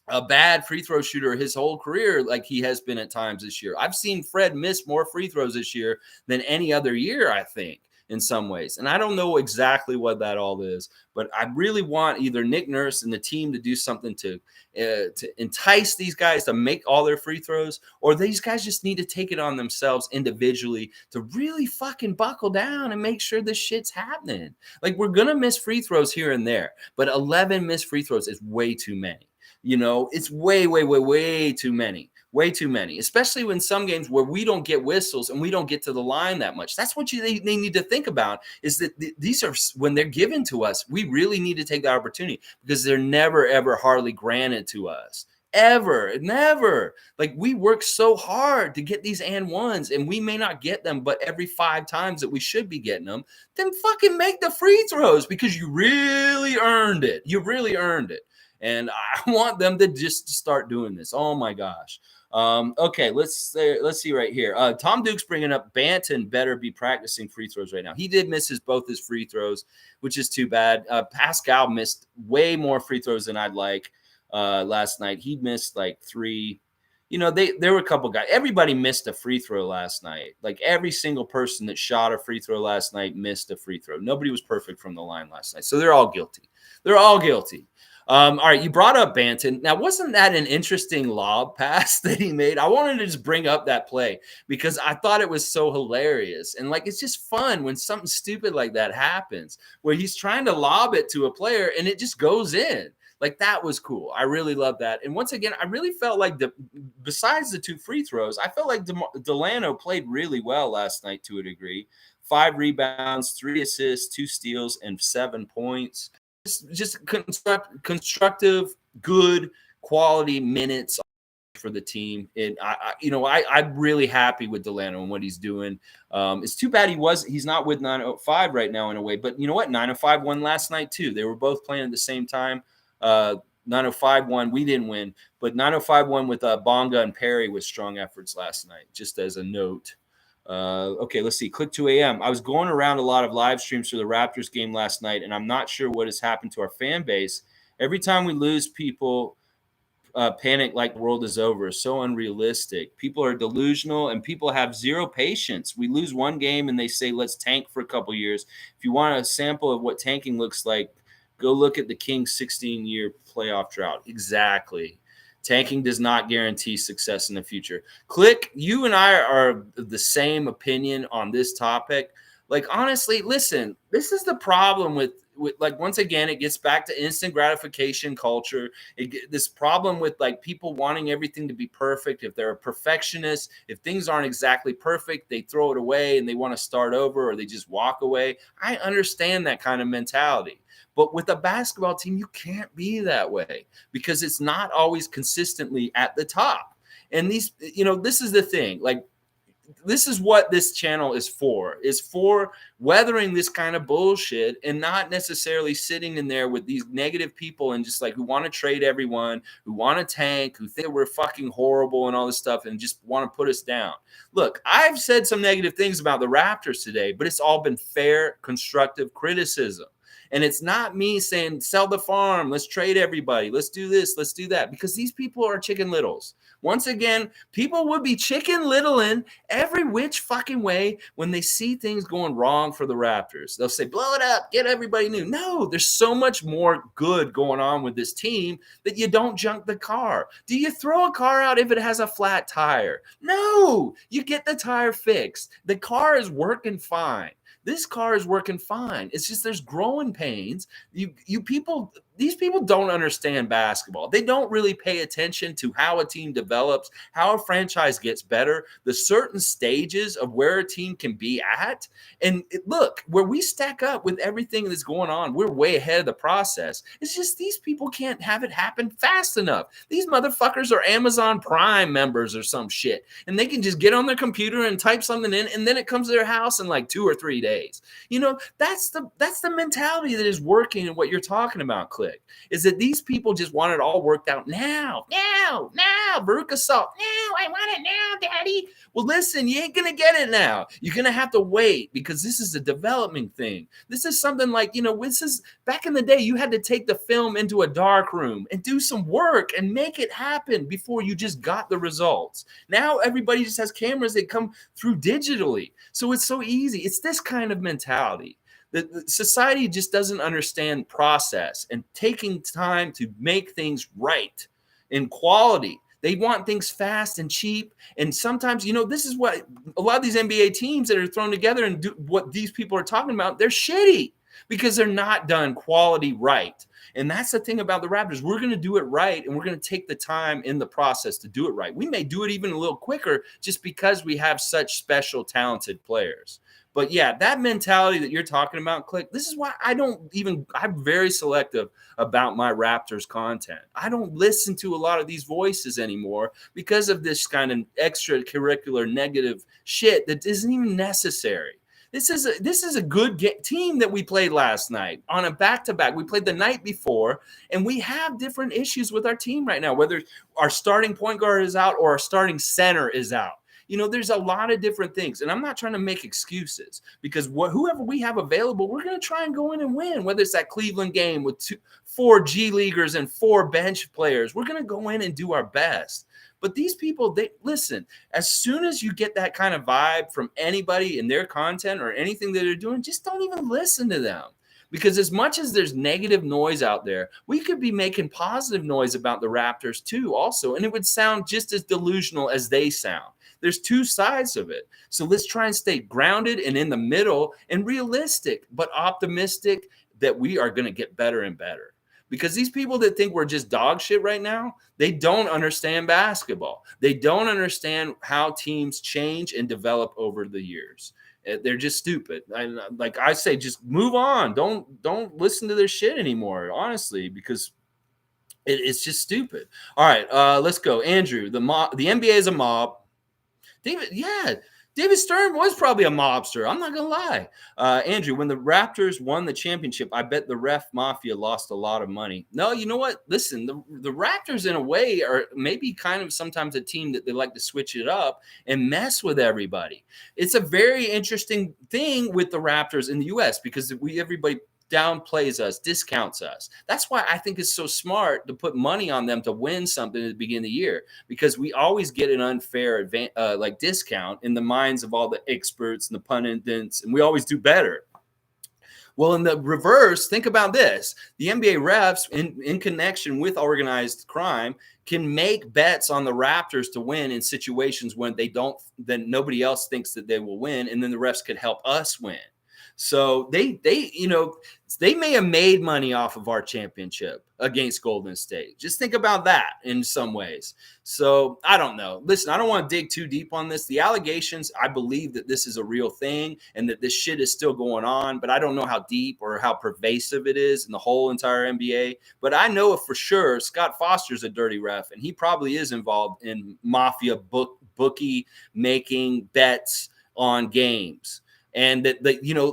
a bad free throw shooter his whole career like he has been at times this year. I've seen Fred miss more free throws this year than any other year, I think, in some ways. And I don't know exactly what that all is, but I really want either Nick Nurse and the team to do something to entice these guys to make all their free throws, or these guys just need to take it on themselves individually to really fucking buckle down and make sure this shit's happening. Like we're going to miss free throws here and there, but 11 missed free throws is way too many. It's way, way, way, way too many. Way too many, especially when some games where we don't get whistles and we don't get to the line that much. That's what they need to think about is that these are when they're given to us, we really need to take the opportunity because they're never, ever hardly granted to us. Ever, never. Like we work so hard to get these and ones and we may not get them, but every 5 times that we should be getting them, then fucking make the free throws because you really earned it. You really earned it. And I want them to just start doing this. Oh my gosh. Okay, let's see right here. Tom Duke's bringing up Banton better be practicing free throws right now. He did miss both his free throws, which is too bad. Pascal missed way more free throws than I'd like last night. He missed like 3. There were a couple guys. Everybody missed a free throw last night. Like every single person that shot a free throw last night missed a free throw. Nobody was perfect from the line last night. So they're all guilty. They're all guilty. All right, you brought up Banton. Now, wasn't that an interesting lob pass that he made? I wanted to just bring up that play because I thought it was so hilarious. And, it's just fun when something stupid like that happens where he's trying to lob it to a player and it just goes in. That was cool. I really love that. And once again, I really felt like besides the 2 free throws, I felt like Delano played really well last night to a degree. 5 rebounds, 3 assists, 2 steals, and 7 points. Just constructive, good quality minutes for the team. And I'm really happy with Delano and what he's doing. It's too bad he's not with 905 right now in a way, but you know what? 905 won last night too. They were both playing at the same time. 905 won. We didn't win, but 905 won with Bonga and Perry with strong efforts last night, just as a note. Okay, let's see. Click 2 a.m. I was going around a lot of live streams for the Raptors game last night, and I'm not sure what has happened to our fan base Every time we lose, people panic like the world is over. So unrealistic. People are delusional and people have zero patience. We lose one game and they say, let's tank for a couple years. If you want a sample of what tanking looks like, go look at the Kings 16-year playoff drought. Exactly. Tanking does not guarantee success in the future. Click, you and I are the same opinion on this topic. Like, honestly, listen, this is the problem with like, once again, it gets back to instant gratification culture. This problem with like people wanting everything to be perfect. If they're a perfectionist, if things aren't exactly perfect, they throw it away and they want to start over, or they just walk away. I understand that kind of mentality. But with a basketball team, you can't be that way because it's not always consistently at the top. And these, this is the thing. Like, this is what this channel is for weathering this kind of bullshit and not necessarily sitting in there with these negative people and just like who want to trade everyone, who want to tank, who think we're fucking horrible and all this stuff and just want to put us down. Look, I've said some negative things about the Raptors today, but it's all been fair, constructive criticism. And it's not me saying, sell the farm, let's trade everybody, let's do this, let's do that, because these people are chicken littles. Once again, people would be chicken littling every which fucking way when they see things going wrong for the Raptors. They'll say, blow it up, get everybody new. No, there's so much more good going on with this team that you don't junk the car. Do you throw a car out if it has a flat tire? No, you get the tire fixed. The car is working fine. This car is working fine. It's just there's growing pains. These people don't understand basketball. They don't really pay attention to how a team develops, how a franchise gets better, the certain stages of where a team can be at. And look, where we stack up with everything that's going on, we're way ahead of the process. It's just these people can't have it happen fast enough. These motherfuckers are Amazon Prime members or some shit, and they can just get on their computer and type something in, and then it comes to their house in like 2 or 3 days. That's the mentality that is working in what you're talking about, Click, is that these people just want it all worked out now, Veruca Salt, now, I want it now, Daddy. Well, listen, you ain't going to get it now. You're going to have to wait because this is a development thing. This is something like, this is back in the day, you had to take the film into a dark room and do some work and make it happen before you just got the results. Now everybody just has cameras that come through digitally. So it's so easy. It's this kind of mentality. The society just doesn't understand process and taking time to make things right in quality. They want things fast and cheap. And sometimes, this is what a lot of these NBA teams that are thrown together and do what these people are talking about, they're shitty because they're not done quality right. And that's the thing about the Raptors. We're going to do it right, and we're going to take the time in the process to do it right. We may do it even a little quicker just because we have such special, talented players. But yeah, that mentality that you're talking about, Click, this is why I'm very selective about my Raptors content. I don't listen to a lot of these voices anymore because of this kind of extracurricular negative shit that isn't even necessary. This is a good team that we played last night on a back-to-back. We played the night before, and we have different issues with our team right now, whether our starting point guard is out or our starting center is out. There's a lot of different things, and I'm not trying to make excuses because whoever we have available, we're going to try and go in and win, whether it's that Cleveland game with 4 G Leaguers and 4 bench players. We're going to go in and do our best. But these people, listen, as soon as you get that kind of vibe from anybody in their content or anything that they're doing, just don't even listen to them. Because as much as there's negative noise out there, we could be making positive noise about the Raptors too also, and it would sound just as delusional as they sound. There's 2 sides of it. So let's try and stay grounded and in the middle and realistic, but optimistic that we are going to get better and better. Because these people that think we're just dog shit right now, they don't understand basketball. They don't understand how teams change and develop over the years. They're just stupid. Like I say, just move on. Don't listen to their shit anymore, honestly, because it's just stupid. All right, let's go. Andrew, the NBA is a mob. David Stern was probably a mobster. I'm not going to lie. Andrew, when the Raptors won the championship, I bet the ref mafia lost a lot of money. No, you know what? Listen, the Raptors in a way are maybe kind of sometimes a team that they like to switch it up and mess with everybody. It's a very interesting thing with the Raptors in the U.S. because everybody downplays us, discounts us. That's why I think it's so smart to put money on them to win something at the beginning of the year, because we always get an unfair like discount in the minds of all the experts and the pundits, and we always do better. Well, in the reverse, think about this. The NBA refs, in connection with organized crime, can make bets on the Raptors to win in situations when they don't, then nobody else thinks that they will win, and then the refs could help us win. So they may have made money off of our championship against Golden State. Just think about that in some ways. So I don't know. Listen, I don't want to dig too deep on this. The allegations, I believe that this is a real thing and that this shit is still going on, but I don't know how deep or how pervasive it is in the whole entire NBA. But I know for sure Scott Foster's a dirty ref, and he probably is involved in mafia bookie making bets on games. And that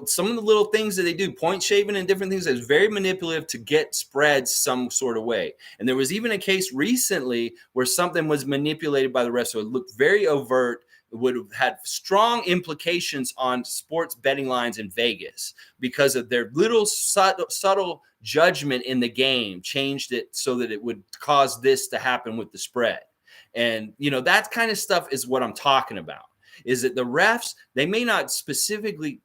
some of the little things that they do, point shaving and different things, is very manipulative to get spreads some sort of way. And there was even a case recently where something was manipulated by the refs, so it looked very overt. It would have had strong implications on sports betting lines in Vegas because of their little subtle judgment in the game changed it so that it would cause this to happen with the spread. And that kind of stuff is what I'm talking about. Is that the refs, they may not specifically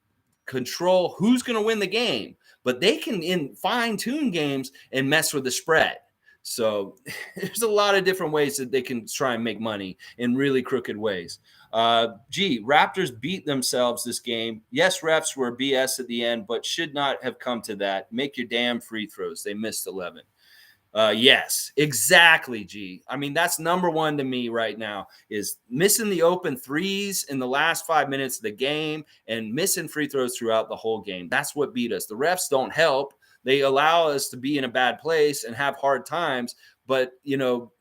control who's going to win the game, but they can fine-tune games and mess with the spread. So there's a lot of different ways that they can try and make money in really crooked ways. Raptors beat themselves this game. Yes, refs were BS at the end, but should not have come to that. Make your damn free throws. They missed 11. Yes, exactly, G. I mean, that's number one to me right now, is missing the open threes in the last 5 minutes of the game and missing free throws throughout the whole game. That's what beat us. The refs don't help. They allow us to be in a bad place and have hard times, but,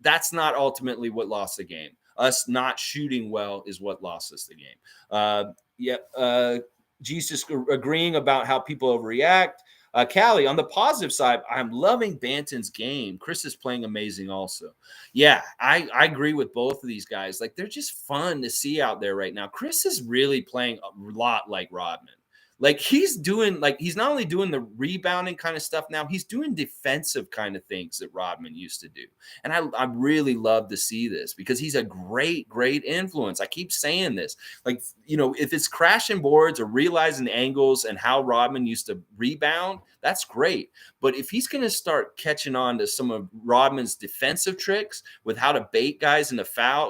that's not ultimately what lost the game. Us not shooting well is what lost us the game. G's just agreeing about how people overreact. Callie, on the positive side, I'm loving Banton's game. Chris is playing amazing also. Yeah, I agree with both of these guys. Like, they're just fun to see out there right now. Chris is really playing a lot like Rodman. Like, he's not only doing the rebounding kind of stuff now, he's doing defensive kind of things that Rodman used to do. And I really love to see this because he's a great, great influence. I keep saying this. Like, if it's crashing boards or realizing angles and how Rodman used to rebound, that's great. But if he's going to start catching on to some of Rodman's defensive tricks with how to bait guys into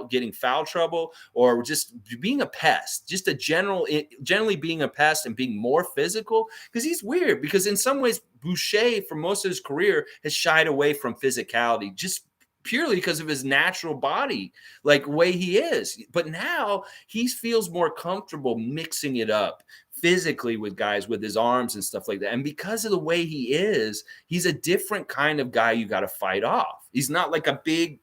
getting foul trouble, or just being a pest, just generally being a pest and being more physical, because he's weird, because in some ways Boucher for most of his career has shied away from physicality just purely because of his natural body, like way he is. But now he feels more comfortable mixing it up physically with guys with his arms and stuff like that. And because of the way he is, he's a different kind of guy you got to fight off. He's not like a big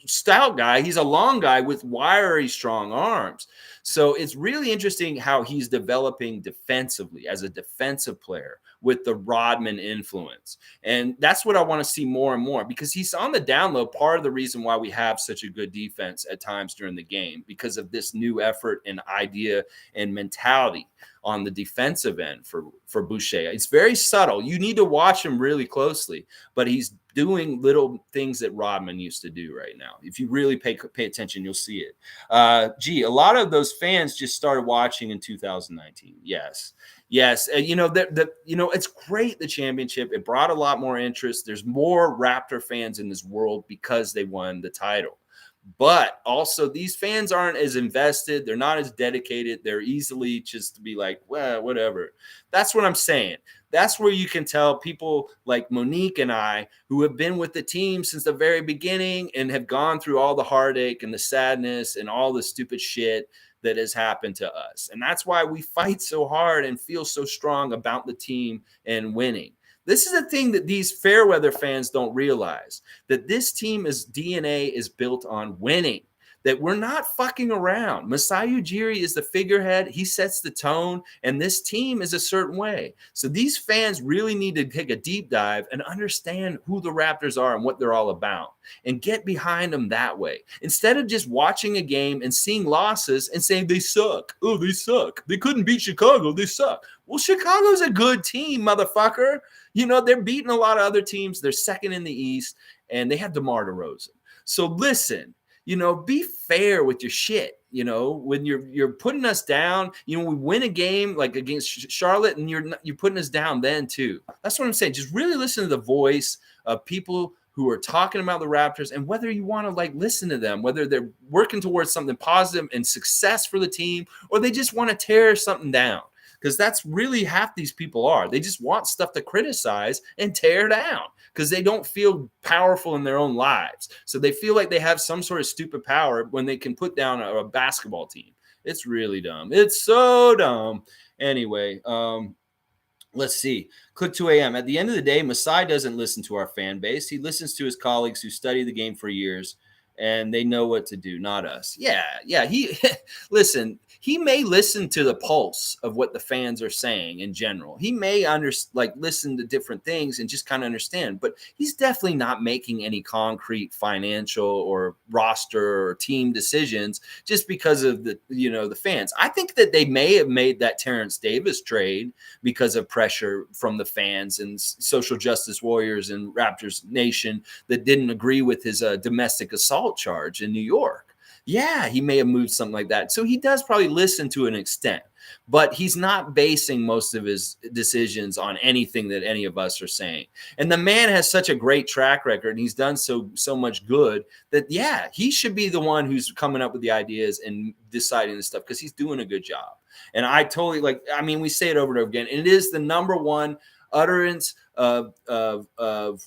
stout guy. He's a long guy with wiry, strong arms. So it's really interesting how he's developing defensively as a defensive player with the Rodman influence. And that's what I want to see more and more, because he's on the down low. Part of the reason why we have such a good defense at times during the game, because of this new effort and idea and mentality on the defensive end for Boucher. It's very subtle. You need to watch him really closely, but he's doing little things that Rodman used to do right now. If you really pay attention, you'll see it. A lot of those fans just started watching in 2019. Yes. It's great, the championship. It brought a lot more interest. There's more Raptor fans in this world because they won the title. But also, these fans aren't as invested. They're not as dedicated. They're easily just to be like, well, whatever. That's what I'm saying. That's where you can tell people like Monique and I, who have been with the team since the very beginning and have gone through all the heartache and the sadness and all the stupid shit that has happened to us. And that's why we fight so hard and feel so strong about the team and winning. This is a thing that these Fairweather fans don't realize, that this team's DNA is built on winning. that we're not fucking around. Masai Ujiri is the figurehead. He sets the tone, and this team is a certain way. So these fans really need to take a deep dive and understand who the Raptors are and what they're all about and get behind them that way. Instead of just watching a game and seeing losses and saying they suck. Oh, they suck. They couldn't beat Chicago. They suck. Well, Chicago's a good team, motherfucker. You know, they're beating a lot of other teams. They're second in the East, and they have DeMar DeRozan. So listen, you know, be fair with your shit. You know, when you're putting us down, you know, we win a game like against Charlotte, and you're putting us down then too. That's what I'm saying. Just really listen to the voice of people who are talking about the Raptors, and whether you want to like listen to them, whether they're working towards something positive and success for the team, or they just want to tear something down. Because that's really half these people are. They just want stuff to criticize and tear down because they don't feel powerful in their own lives. So they feel like they have some sort of stupid power when they can put down a basketball team. It's really dumb. It's so dumb. Anyway, let's see. Click 2 a.m. At the end of the day, Masai doesn't listen to our fan base. He listens to his colleagues who study the game for years, and they know what to do, not us. Yeah. He listen. He may listen to the pulse of what the fans are saying in general. He may listen to different things and just kind of understand. But he's definitely not making any concrete financial or roster or team decisions just because of the fans. I think that they may have made that Terrence Davis trade because of pressure from the fans and social justice warriors and Raptors Nation that didn't agree with his domestic assault charge in New York. Yeah, he may have moved something like that. So he does probably listen to an extent, but he's not basing most of his decisions on anything that any of us are saying. And the man has such a great track record, and he's done so much good that, yeah, he should be the one who's coming up with the ideas and deciding this stuff because he's doing a good job. And I totally we say it over and over again, and it is the number one utterance of the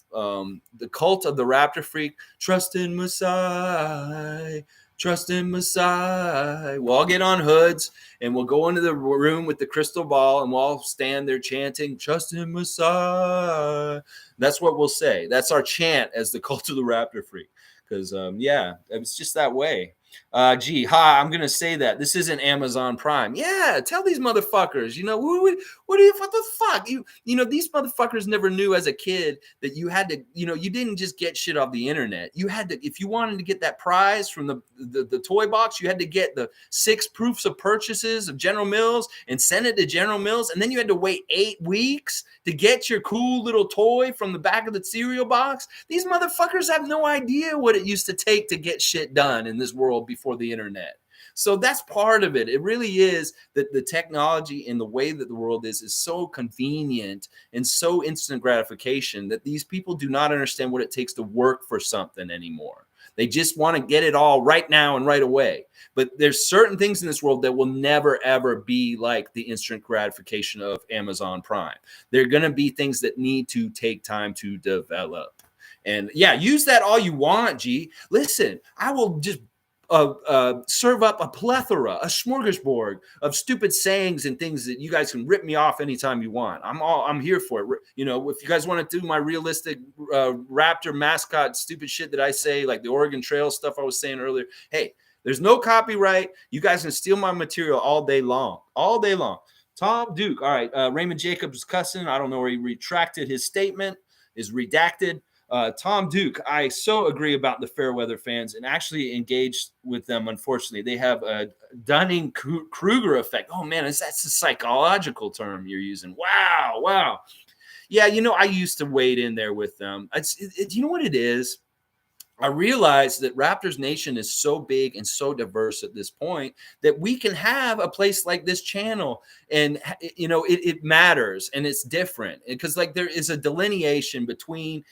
cult of the Raptor Freak. Trust in Masai. Trust in Masai. We'll all get on hoods and we'll go into the room with the crystal ball and we'll all stand there chanting, Trust in Masai. That's what we'll say. That's our chant as the cult of the Raptor Freak. Because, it's just that way. I'm going to say that. This isn't Amazon Prime. Yeah, tell these motherfuckers, what the fuck? These motherfuckers never knew as a kid that you had to, you didn't just get shit off the internet. You had to, if you wanted to get that prize from the toy box, you had to get the 6 proofs of purchases of General Mills and send it to General Mills. And then you had to wait 8 weeks to get your cool little toy from the back of the cereal box. These motherfuckers have no idea what it used to take to get shit done in this world before the internet. So that's part of it. It really is that the technology and the way that the world is so convenient and so instant gratification that these people do not understand what it takes to work for something anymore. They just want to get it all right now and right away. But there's certain things in this world that will never, ever be like the instant gratification of Amazon Prime. There are going to be things that need to take time to develop. And yeah, use that all you want, G. Listen, I will just serve up a smorgasbord of stupid sayings and things that you guys can rip me off anytime you want. I'm here for it. If you guys want to do my realistic Raptor mascot stupid shit that I say, like the Oregon Trail stuff I was saying earlier, hey, there's no copyright. You guys can steal my material all day long. Tom Duke. All right. Raymond Jacobs is cussing. I don't know where he retracted his statement, is redacted. Tom Duke, I so agree about the Fairweather fans and actually engaged with them. Unfortunately, they have a Dunning-Kruger effect. Oh man, that's a psychological term you're using. Wow. Yeah, I used to wade in there with them. You know what it is? I realized that Raptors Nation is so big and so diverse at this point that we can have a place like this channel, and it matters and it's different because there is a delineation between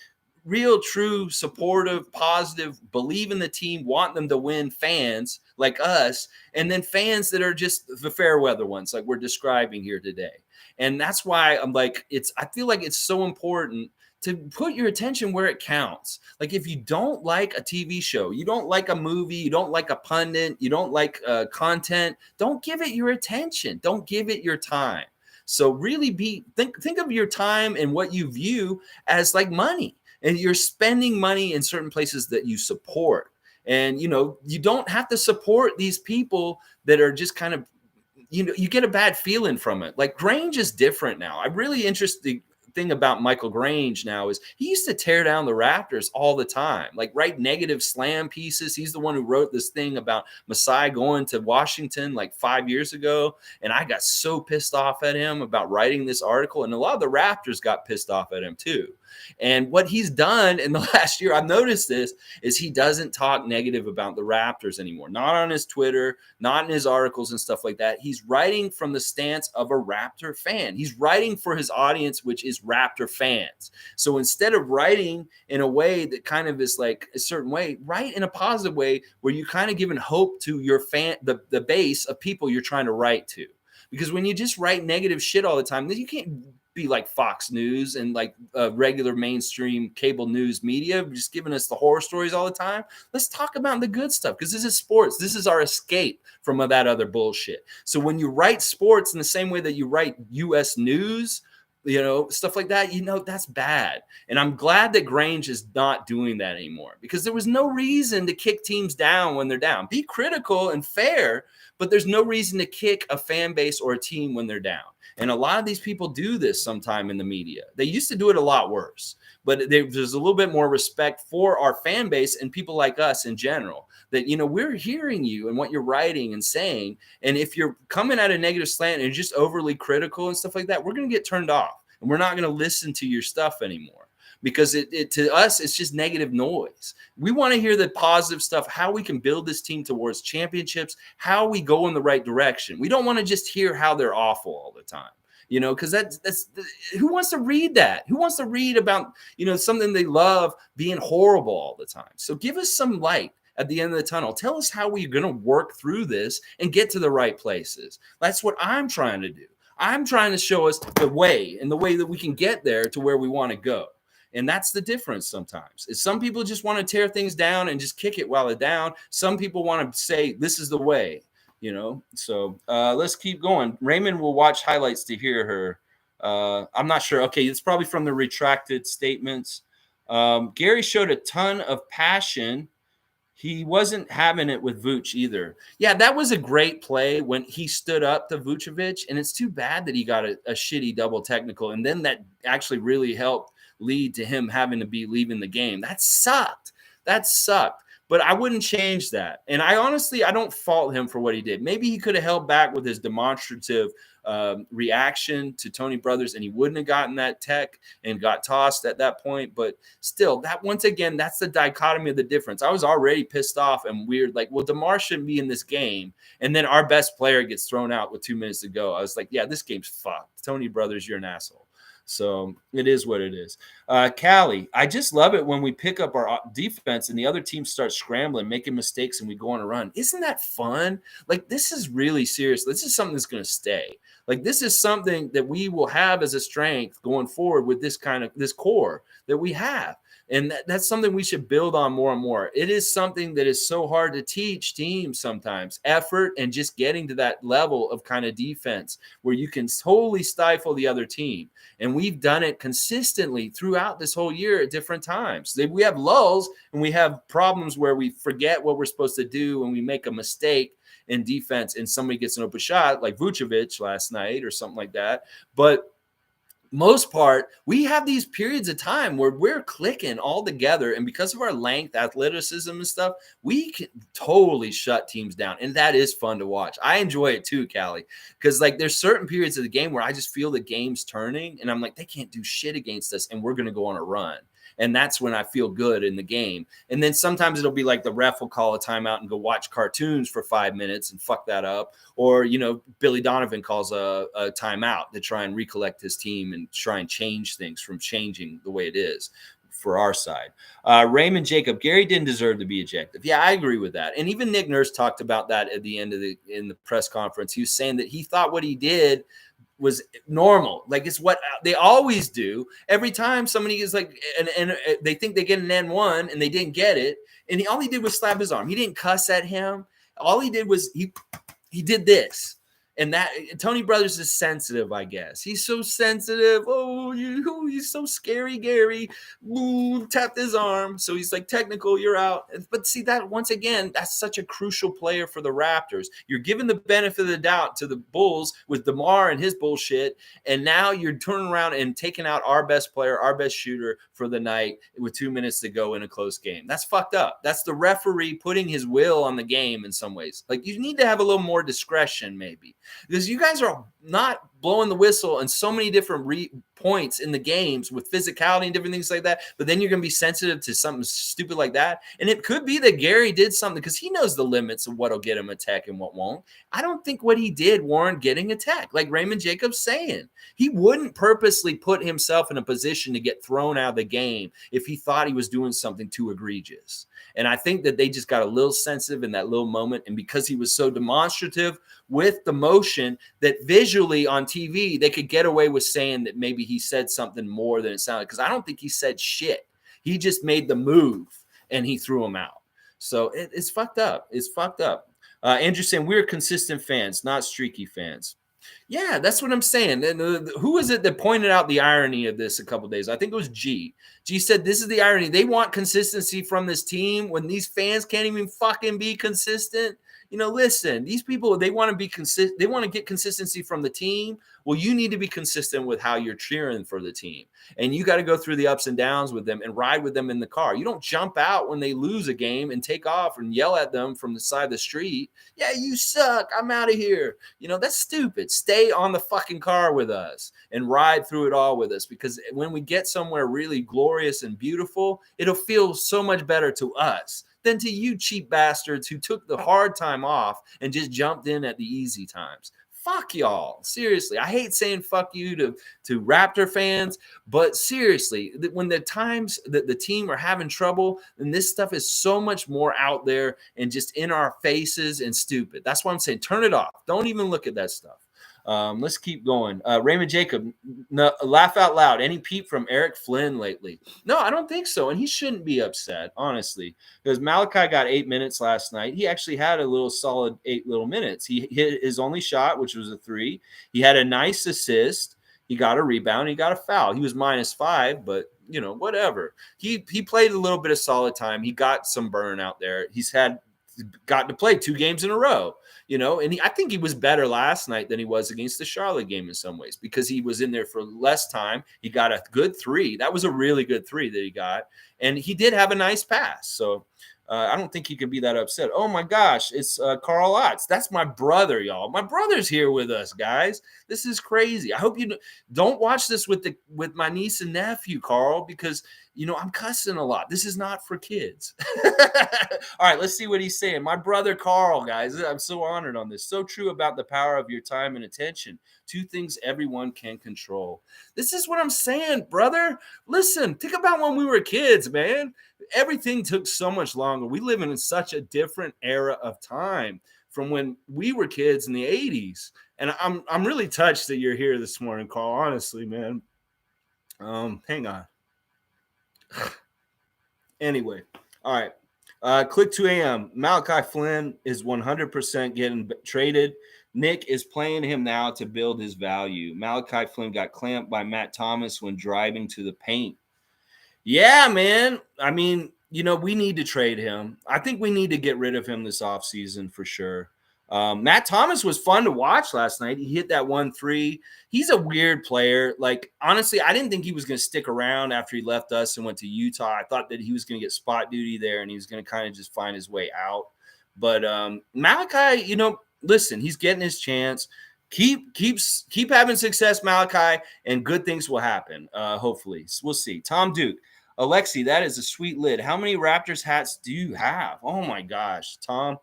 real, true, supportive, positive, believe in the team, want them to win fans like us, and then fans that are just the fair weather ones like we're describing here today. And that's why I feel like it's so important to put your attention where it counts. Like if you don't like a TV show, you don't like a movie, you don't like a pundit, you don't like content, don't give it your attention. Don't give it your time. So really think of your time and what you view as like money. And you're spending money in certain places that you support. And, you don't have to support these people that are just kind of, you get a bad feeling from it. Like Grange is different now. I'm really interested thing about Michael Grange now is he used to tear down the Raptors all the time, like write negative slam pieces. He's the one who wrote this thing about Masai going to Washington like 5 years ago. And I got so pissed off at him about writing this article. And a lot of the Raptors got pissed off at him too. And what he's done in the last year, I've noticed this, is he doesn't talk negative about the Raptors anymore. Not on his Twitter, not in his articles and stuff like that. He's writing from the stance of a Raptor fan. He's writing for his audience, which is Raptor fans. So instead of writing in a way that kind of is like a certain way, write in a positive way where you're kind of giving hope to your fan, the base of people you're trying to write to. Because when you just write negative shit all the time, then you can't be like Fox News and like regular mainstream cable news media, just giving us the horror stories all the time. Let's talk about the good stuff, because this is sports. This is our escape from that other bullshit. So when you write sports in the same way that you write U.S. news, stuff like that, that's bad. And I'm glad that Grange is not doing that anymore, because there was no reason to kick teams down when they're down. Be critical and fair, but there's no reason to kick a fan base or a team when they're down. And a lot of these people do this sometime in the media. They used to do it a lot worse, but there's a little bit more respect for our fan base and people like us in general, that, we're hearing you and what you're writing and saying. And if you're coming at a negative slant and just overly critical and stuff like that, we're going to get turned off and we're not going to listen to your stuff anymore. Because it to us, it's just negative noise. We want to hear the positive stuff, how we can build this team towards championships, how we go in the right direction. We don't want to just hear how they're awful all the time, because that's who wants to read that? Who wants to read about, something they love being horrible all the time? So give us some light at the end of the tunnel. Tell us how we're going to work through this and get to the right places. That's what I'm trying to do. I'm trying to show us the way, and the way that we can get there to where we want to go. And that's the difference sometimes. Is some people just want to tear things down and just kick it while they're down. Some people want to say, this is the way, So let's keep going. Raymond will watch highlights to hear her. I'm not sure. Okay, it's probably from the retracted statements. Gary showed a ton of passion. He wasn't having it with Vooch either. Yeah, that was a great play when he stood up to Vucevic. And it's too bad that he got a shitty double technical. And then that actually really helped lead to him having to be leaving the game. That sucked. But I wouldn't change that. And I don't fault him for what he did. Maybe he could have held back with his demonstrative reaction to Tony Brothers, and he wouldn't have gotten that tech and got tossed at that point. But still, that once again, that's the dichotomy of the difference. I was already pissed off and weird. Like, well, DeMar shouldn't be in this game. And then our best player gets thrown out with 2 minutes to go. I was like, yeah, this game's fucked. Tony Brothers, you're an asshole. So it is what it is. Callie, I just love it when we pick up our defense and the other team starts scrambling, making mistakes, and we go on a run. Isn't that fun? Like, this is really serious. This is something that's going to stay. Like, this is something that we will have as a strength going forward with this core that we have. And that's something we should build on more and more. It is something that is so hard to teach teams sometimes, effort and just getting to that level of kind of defense where you can totally stifle the other team. And we've done it consistently throughout this whole year at different times. We have lulls and we have problems where we forget what we're supposed to do and we make a mistake in defense and somebody gets an open shot like Vucevic last night or something like that. But most part, we have these periods of time where we're clicking all together. And because of our length, athleticism and stuff, we can totally shut teams down. And that is fun to watch. I enjoy it too, Callie, because like there's certain periods of the game where I just feel the game's turning and I'm like, they can't do shit against us and we're going to go on a run. And that's when I feel good in the game. And then sometimes it'll be like the ref will call a timeout and go watch cartoons for 5 minutes and fuck that up. Or, Billy Donovan calls a timeout to try and recollect his team and try and change things from changing the way it is for our side. Raymond Jacob, Gary didn't deserve to be ejected. Yeah, I agree with that. And even Nick Nurse talked about that at the end of in the press conference. He was saying that he thought what he did was normal. Like, it's what they always do every time somebody is like, and they think they get an N1 and they didn't get it. And all he did was slap his arm. He didn't cuss at him. All he did was he did this. And that Tony Brothers is sensitive, I guess. He's so sensitive. Oh, he's so scary, Gary. Ooh, tapped his arm. So he's like, technical, you're out. But see that once again, that's such a crucial player for the Raptors. You're giving the benefit of the doubt to the Bulls with DeMar and his bullshit. And now you're turning around and taking out our best player, our best shooter for the night with 2 minutes to go in a close game. That's fucked up. That's the referee putting his will on the game in some ways. Like, you need to have a little more discretion, maybe. Because you guys are not blowing the whistle on so many different points in the games with physicality and different things like that. But then you're going to be sensitive to something stupid like that. And it could be that Gary did something because he knows the limits of what'll get him a tech and what won't. I don't think what he did warranted getting a tech. Like Raymond Jacobs saying, he wouldn't purposely put himself in a position to get thrown out of the game if he thought he was doing something too egregious. And I think that they just got a little sensitive in that little moment. And because he was so demonstrative with the motion that visually on TV, they could get away with saying that maybe he said something more than it sounded. Because I don't think he said shit. He just made the move and he threw him out. So it's fucked up. It's fucked up. Andrew saying we're consistent fans, not streaky fans. Yeah, that's what I'm saying. And who was it that pointed out the irony of this a couple days? I think it was G. G said, this is the irony. They want consistency from this team when these fans can't even fucking be consistent. You know, listen, these people, they want to be consistent. They want to get consistency from the team. Well, you need to be consistent with how you're cheering for the team. And you got to go through the ups and downs with them and ride with them in the car. You don't jump out when they lose a game and take off and yell at them from the side of the street. Yeah, you suck. I'm out of here. You know, that's stupid. Stay on the fucking car with us and ride through it all with us, because when we get somewhere really glorious and beautiful, it'll feel so much better to us than to you cheap bastards who took the hard time off and just jumped in at the easy times. Fuck y'all. Seriously. I hate saying fuck you to Raptor fans, but seriously, when the times that the team are having trouble, then this stuff is so much more out there and just in our faces and stupid. That's why I'm saying turn it off. Don't even look at that stuff. Let's keep going. Raymond Jacob, laugh out loud. Any peep from Eric Flynn lately? No, I don't think so. And he shouldn't be upset, honestly, because Malachi got 8 minutes last night. He actually had a little solid 8 little minutes. He hit his only shot, which was a 3. He had a nice assist. He got a rebound. He got a foul. He was -5, but you know, whatever. He played a little bit of solid time. He got some burn out there. He's got to play 2 games in a row. You know, and I think he was better last night than he was against the Charlotte game in some ways, because he was in there for less time. He got a good 3. That was a really good 3 that he got. And he did have a nice pass. So I don't think he can be that upset. Oh, my gosh. It's Carl Otts. That's my brother, y'all. My brother's here with us, guys. This is crazy. I hope you don't watch this with my niece and nephew, Carl, because you know, I'm cussing a lot. This is not for kids. All right, let's see what he's saying. My brother, Carl, guys, I'm so honored on this. So true about the power of your time and attention. 2 things everyone can control. This is what I'm saying, brother. Listen, think about when we were kids, man. Everything took so much longer. We live in such a different era of time from when we were kids in the 80s. And I'm really touched that you're here this morning, Carl, honestly, man. Hang on. Anyway, all right. Click 2 a.m. Malachi Flynn is 100% getting traded. Nick is playing him now to build his value. Malachi Flynn got clamped by Matt Thomas when driving to the paint. Yeah, man. I mean, you know, we need to trade him. I think we need to get rid of him this offseason for sure. Matt Thomas was fun to watch last night. He hit that 1-3. He's a weird player. Like, honestly, I didn't think he was going to stick around after he left us and went to Utah. I thought that he was going to get spot duty there and he was going to kind of just find his way out. But Malachi, you know, listen, he's getting his chance. Keep having success, Malachi, and good things will happen. Hopefully, we'll see. Tom Duke, Alexi, that is a sweet lid. How many Raptors hats do you have? Oh my gosh, Tom.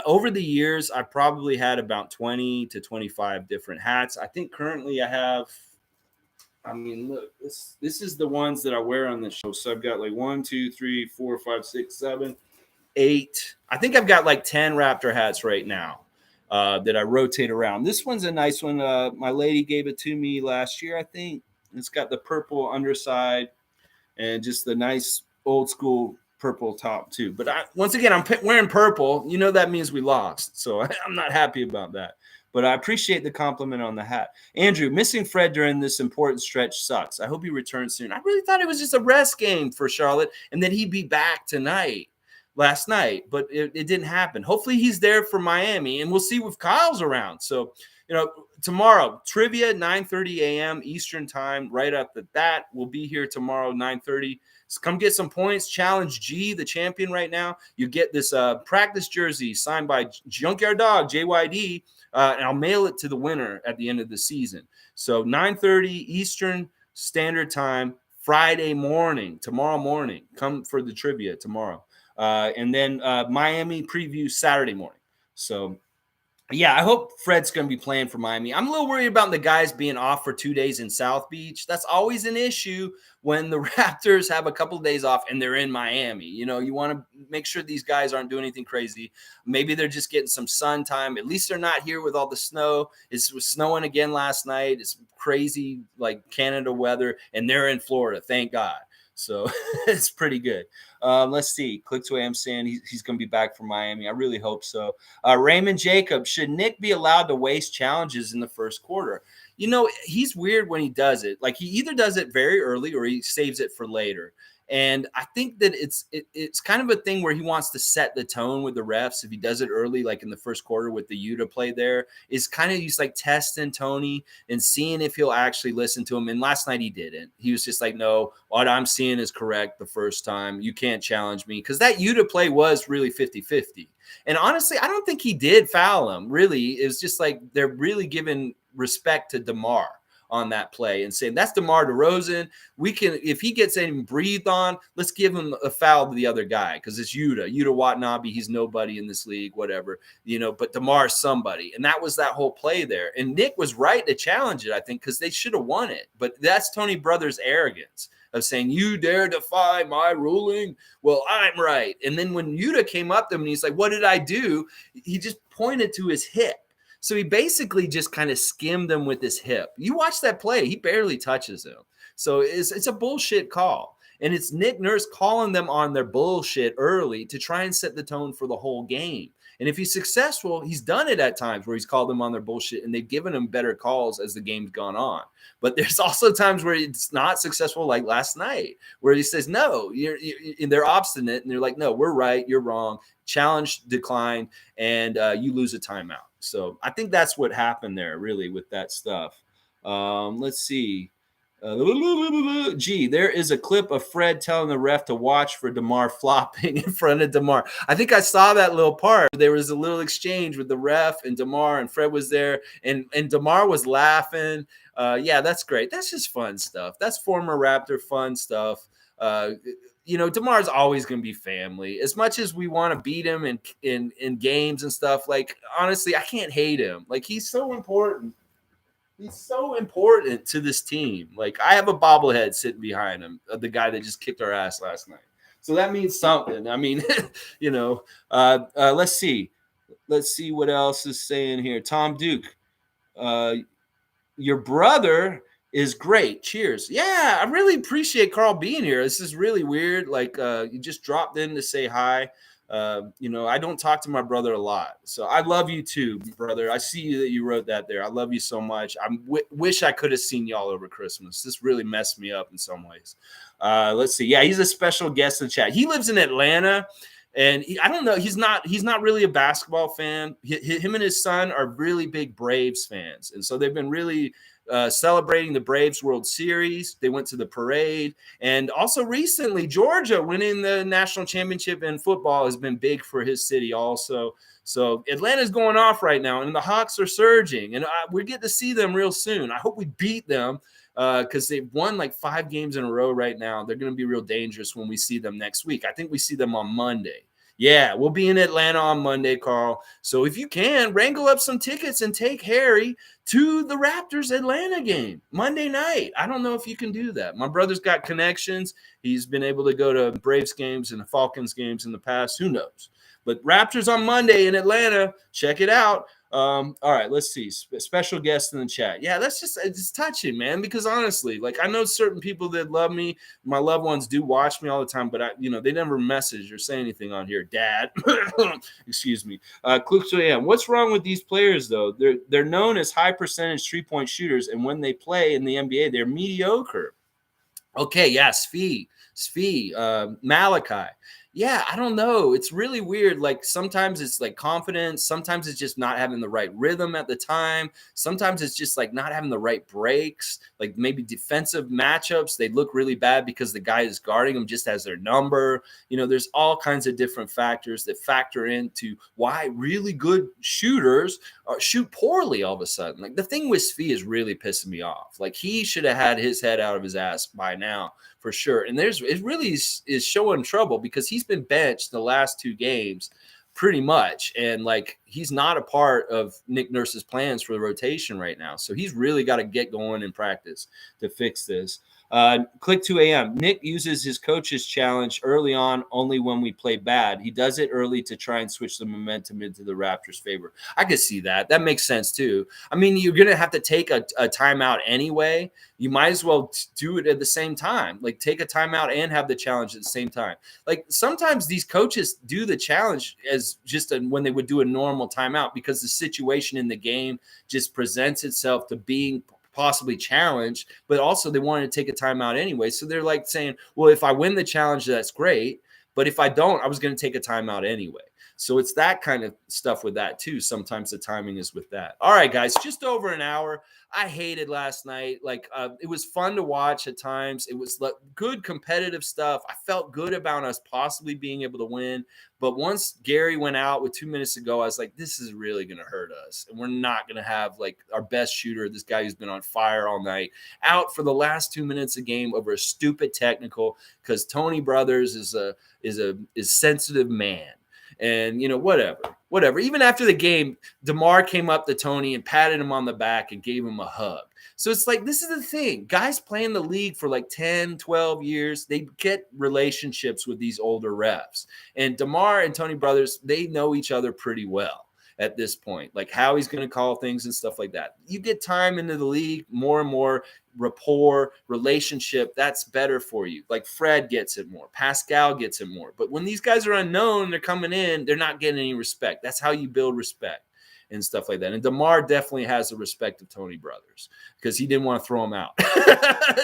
Over the years, I've probably had about 20 to 25 different hats. I think currently I have, I mean, look, this is the ones that I wear on the show. So I've got like 1, 2, 3, 4, 5, 6, 7, 8. I think I've got like 10 Raptor hats right now that I rotate around. This one's a nice one. My lady gave it to me last year, I think. It's got the purple underside and just the nice old school purple top too. But once again, I'm wearing purple. You know that means we lost, so I'm not happy about that. But I appreciate the compliment on the hat. Andrew, missing Fred during this important stretch sucks. I hope he returns soon. I really thought it was just a rest game for Charlotte and that he'd be back last night, but it didn't happen. Hopefully he's there for Miami, and we'll see if Kyle's around. So, tomorrow, trivia, 9:30 a.m. Eastern time, right after that. We'll be here tomorrow, 9:30. So come get some points. Challenge G, the champion right now. You get this practice jersey signed by Junkyard Dog, JYD, and I'll mail it to the winner at the end of the season. So 9:30 Eastern Standard Time, Friday morning, tomorrow morning. Come for the trivia tomorrow. And then Miami preview Saturday morning. So, yeah, I hope Fred's going to be playing for Miami. I'm a little worried about the guys being off for 2 days in South Beach. That's always an issue when the Raptors have a couple of days off and they're in Miami. You want to make sure these guys aren't doing anything crazy. Maybe they're just getting some sun time. At least they're not here with all the snow. It was snowing again last night. It's crazy, like Canada weather, and they're in Florida. Thank God. So it's pretty good. Let's see. Click2A, I'm saying he's going to be back from Miami. I really hope so. Raymond Jacob, should Nick be allowed to waste challenges in the first quarter? He's weird when he does it. Like, he either does it very early or he saves it for later. And I think that it's kind of a thing where he wants to set the tone with the refs. If he does it early, like in the first quarter with the Utah play there, is kind of he's like testing Tony and seeing if he'll actually listen to him. And last night he didn't. He was just like, no, what I'm seeing is correct the first time. You can't challenge me. Because that Utah play was really 50-50. And honestly, I don't think he did foul him. Really, it was just like they're really giving respect to DeMar on that play and saying that's DeMar DeRozan. We can, if he gets anything breathed on, let's give him a foul to the other guy because it's Yuta Watanabe. He's nobody in this league, whatever, but DeMar's somebody. And that was that whole play there. And Nick was right to challenge it, I think, because they should have won it. But that's Tony Brothers' arrogance of saying, you dare defy my ruling? Well, I'm right. And then when Yuta came up to him and he's like, what did I do? He just pointed to his hip. So he basically just kind of skimmed them with his hip. You watch that play, he barely touches him. So it's a bullshit call. And it's Nick Nurse calling them on their bullshit early to try and set the tone for the whole game. And if he's successful, he's done it at times where he's called them on their bullshit and they've given him better calls as the game's gone on. But there's also times where it's not successful, like last night, where he says, no, they're obstinate and they're like, no, we're right, you're wrong. Challenge declined, and you lose a timeout. So I think that's what happened there, really, with that stuff. Let's see. There is a clip of Fred telling the ref to watch for DeMar flopping in front of DeMar. I think I saw that little part. There was a little exchange with the ref and DeMar, and Fred was there, and DeMar was laughing. Yeah, that's great. That's just fun stuff. That's former Raptor fun stuff. DeMar's always going to be family. As much as we want to beat him in games and stuff, like, honestly, I can't hate him. Like, he's so important. He's so important to this team. Like, I have a bobblehead sitting behind him, the guy that just kicked our ass last night. So that means something. I mean, let's see. Let's see what else is saying here. Tom Duke, your brother is great. Cheers. Yeah, I really appreciate Carl being here. This is really weird. Like, you just dropped in to say hi. I don't talk to my brother a lot. So I love you too, brother. I see that you wrote that there. I love you so much. I wish I could have seen y'all over Christmas. This really messed me up in some ways. Let's see. Yeah, he's a special guest in the chat. He lives in Atlanta. And I don't know. He's not really a basketball fan. Him and his son are really big Braves fans. And so they've been really celebrating the Braves World Series. They went to the parade. And also recently, Georgia winning the national championship in football has been big for his city also. So Atlanta's going off right now, and the Hawks are surging. And we get to see them real soon. I hope we beat them because they've won like 5 games in a row right now. They're going to be real dangerous when we see them next week. I think we see them on Monday. Yeah, we'll be in Atlanta on Monday, Carl. So if you can, wrangle up some tickets and take Harry to the Raptors Atlanta game Monday night. I don't know if you can do that. My brother's got connections. He's been able to go to Braves games and the Falcons games in the past. Who knows? But Raptors on Monday in Atlanta. Check it out. All right, let's see. Special guest in the chat. Yeah, that's just it's touching, man. Because honestly, like I know certain people that love me. My loved ones do watch me all the time, but they never message or say anything on here. Dad, excuse me. What's wrong with these players though? They're known as high percentage 3-point shooters, and when they play in the NBA, they're mediocre. Okay, yeah, Svi, Malachi. Yeah, I don't know. It's really weird. Like sometimes it's like confidence. Sometimes it's just not having the right rhythm at the time. Sometimes it's just like not having the right breaks. Like maybe defensive matchups, they look really bad because the guy is guarding them just as their number. There's all kinds of different factors that factor into why really good shooters shoot poorly all of a sudden. Like the thing with Svi is really pissing me off. Like he should have had his head out of his ass by now for sure. And it really is showing trouble because he's been benched the last 2 games pretty much. And like he's not a part of Nick Nurse's plans for the rotation right now. So he's really got to get going in practice to fix this. Click 2 a.m. Nick uses his coach's challenge early on only when we play bad. He does it early to try and switch the momentum into the Raptors' favor. I could see that. That makes sense too. I mean, you're going to have to take a timeout anyway. You might as well do it at the same time. Like take a timeout and have the challenge at the same time. Like sometimes these coaches do the challenge as just when they would do a normal timeout because the situation in the game just presents itself to being possibly challenged, but also they wanted to take a timeout anyway. So they're like saying, well, if I win the challenge, that's great. But if I don't, I was going to take a timeout anyway. So it's that kind of stuff with that too. Sometimes the timing is with that. All right, guys, just over an hour. I hated last night. Like it was fun to watch at times. It was good competitive stuff. I felt good about us possibly being able to win. But once Gary went out with 2 minutes to go, I was like, this is really going to hurt us. And we're not going to have like our best shooter, this guy who's been on fire all night, out for the last 2 minutes of game over a stupid technical because Tony Brothers is sensitive man. And, whatever. Even after the game, DeMar came up to Tony and patted him on the back and gave him a hug. So it's like, this is the thing. Guys play in the league for like 10, 12 years. They get relationships with these older refs. And DeMar and Tony Brothers, they know each other pretty well at this point, like how he's going to call things and stuff like that. You get time into the league, more and more rapport, relationship, that's better for you. Like Fred gets it more. Pascal gets it more. But when these guys are unknown, they're coming in, they're not getting any respect. That's how you build respect and stuff like that. And DeMar definitely has the respect of Tony Brothers because he didn't want to throw him out.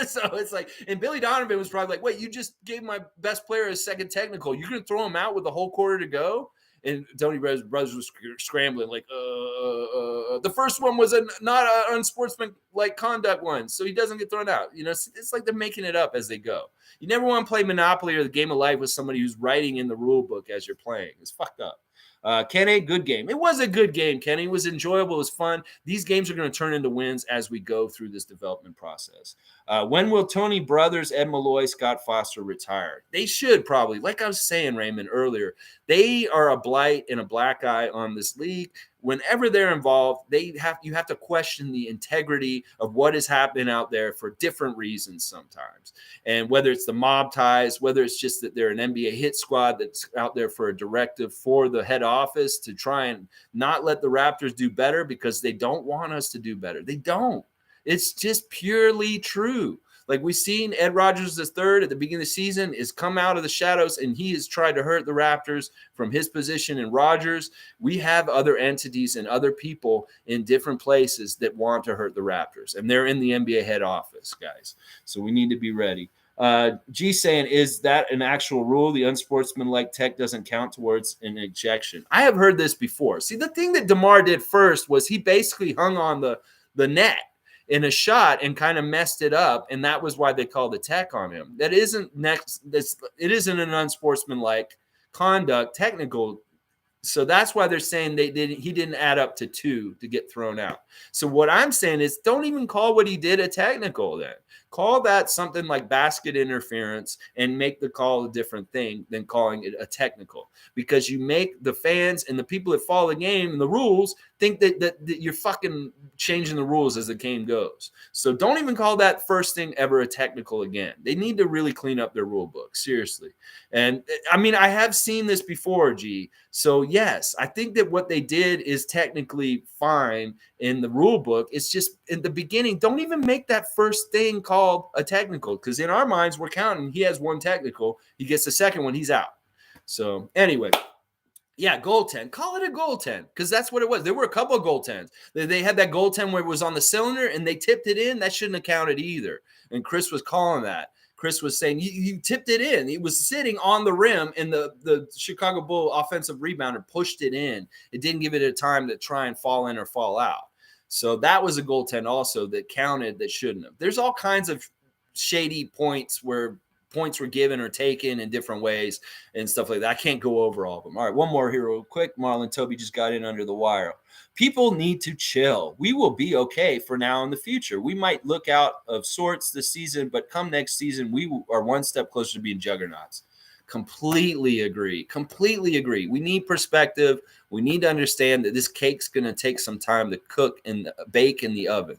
So it's like, and Billy Donovan was probably like, wait, you just gave my best player a second technical. You're going to throw him out with the whole quarter to go? And Tony Brothers was scrambling like, the first one was not an unsportsmanlike conduct one, so he doesn't get thrown out. It's like they're making it up as they go. You never want to play Monopoly or the game of life with somebody who's writing in the rule book as you're playing. It's fucked up. Kenny, good game. It was a good game, Kenny. It was enjoyable. It was fun. These games are going to turn into wins as we go through this development process. When will Tony Brothers, Ed Malloy, Scott Foster retire? They should probably. Like I was saying, Raymond, earlier, they are a blight and a black eye on this league. Whenever they're involved, you have to question the integrity of what is happening out there for different reasons sometimes. And whether it's the mob ties, whether it's just that they're an NBA hit squad that's out there for a directive for the head office to try and not let the Raptors do better because they don't want us to do better. They don't. It's just purely true. Like we've seen Ed Rogers III at the beginning of the season is come out of the shadows and he has tried to hurt the Raptors from his position in Rogers. We have other entities and other people in different places that want to hurt the Raptors, and they're in the NBA head office, guys. So we need to be ready. G saying, is that an actual rule? The unsportsmanlike tech doesn't count towards an ejection. I have heard this before. See, the thing that DeMar did first was he basically hung on the net in a shot and kind of messed it up, and that was why they called the tech on him. That isn't it isn't an unsportsmanlike conduct technical. So that's why they're saying he didn't add up to 2 to get thrown out. So what I'm saying is don't even call what he did a technical then. Call that something like basket interference and make the call a different thing than calling it a technical, because you make the fans and the people that follow the game and the rules think that you're fucking changing the rules as the game goes. So don't even call that first thing ever a technical again. They need to really clean up their rule book, seriously. And I mean, I have seen this before, G. So yes, I think that what they did is technically fine in the rule book. It's just in the beginning, don't even make that first thing called a technical, because in our minds, we're counting. He has one technical. He gets the second one, he's out. So anyway, yeah, goaltend. Call it a goaltend, because that's what it was. There were a couple of goaltends. They had that goaltend where it was on the cylinder and they tipped it in. That shouldn't have counted either. And Chris was calling that. Chris was saying, you tipped it in. He was sitting on the rim, and the Chicago Bull offensive rebounder pushed it in. It didn't give it a time to try and fall in or fall out. So that was a goaltend also that counted that shouldn't have. There's all kinds of shady points where points were given or taken in different ways and stuff like that. I can't go over all of them. All right, one more here real quick. Marlon Toby just got in under the wire. People need to chill. We will be okay for now in the future. We might look out of sorts this season, but come next season, we are one step closer to being juggernauts. Completely agree. Completely agree. We need perspective. We need to understand that this cake's going to take some time to cook and bake in the oven.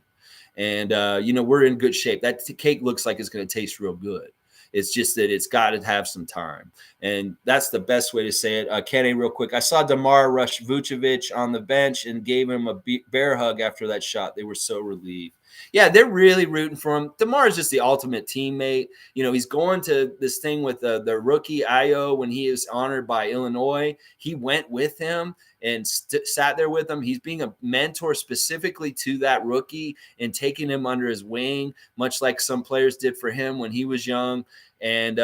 And, we're in good shape. That cake looks like it's going to taste real good. It's just that it's got to have some time. And that's the best way to say it. Kenny, real quick. I saw DeMar rush Vucevic on the bench and gave him a bear hug after that shot. They were so relieved. Yeah, they're really rooting for him. DeMar is just the ultimate teammate. He's going to this thing with the rookie Ayo when he is honored by Illinois. He went with him and sat there with him. He's being a mentor specifically to that rookie and taking him under his wing, much like some players did for him when he was young. And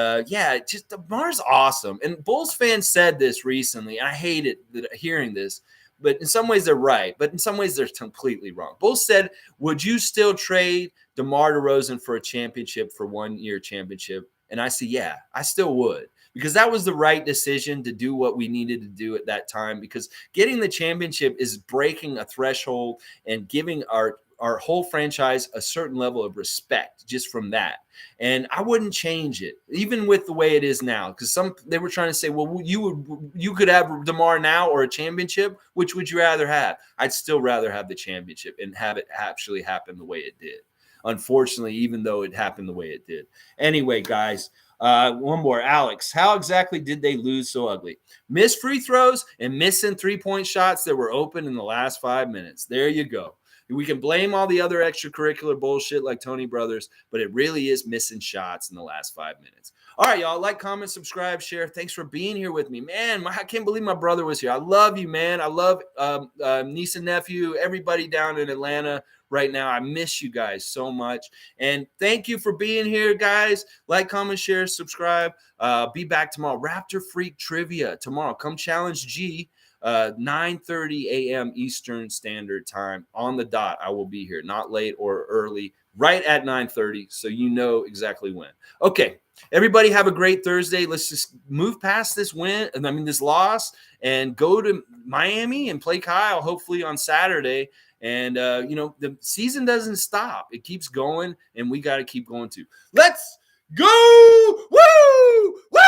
just DeMar's awesome. And Bulls fans said this recently, and I hate it hearing this, but in some ways they're right, but in some ways they're completely wrong. Bulls said, would you still trade DeMar DeRozan for a championship, for 1 year championship? And I say, yeah, I still would, because that was the right decision to do what we needed to do at that time, because getting the championship is breaking a threshold and giving our whole franchise a certain level of respect just from that. And I wouldn't change it, even with the way it is now, because they were trying to say, well, you could have DeMar now or a championship. Which would you rather have? I'd still rather have the championship and have it actually happen the way it did. Unfortunately, even though it happened the way it did. Anyway, guys, one more. Alex, how exactly did they lose so ugly? Missed free throws and missing 3-point shots that were open in the last 5 minutes. There you go. We can blame all the other extracurricular bullshit like Tony Brothers, but it really is missing shots in the last 5 minutes. All right, y'all. Like, comment, subscribe, share. Thanks for being here with me. Man, I can't believe my brother was here. I love you, man. I love niece and nephew, everybody down in Atlanta right now. I miss you guys so much. And thank you for being here, guys. Like, comment, share, subscribe. Be back tomorrow. Raptor Freak Trivia tomorrow. Come challenge G. 9:30 a.m. Eastern Standard Time on the dot. I will be here, not late or early, right at 9:30, so you know exactly when. Okay, everybody have a great Thursday. Let's just move past this this loss, and go to Miami and play Kyle hopefully on Saturday. And the season doesn't stop; it keeps going, and we got to keep going too. Let's go! Woo! Woo!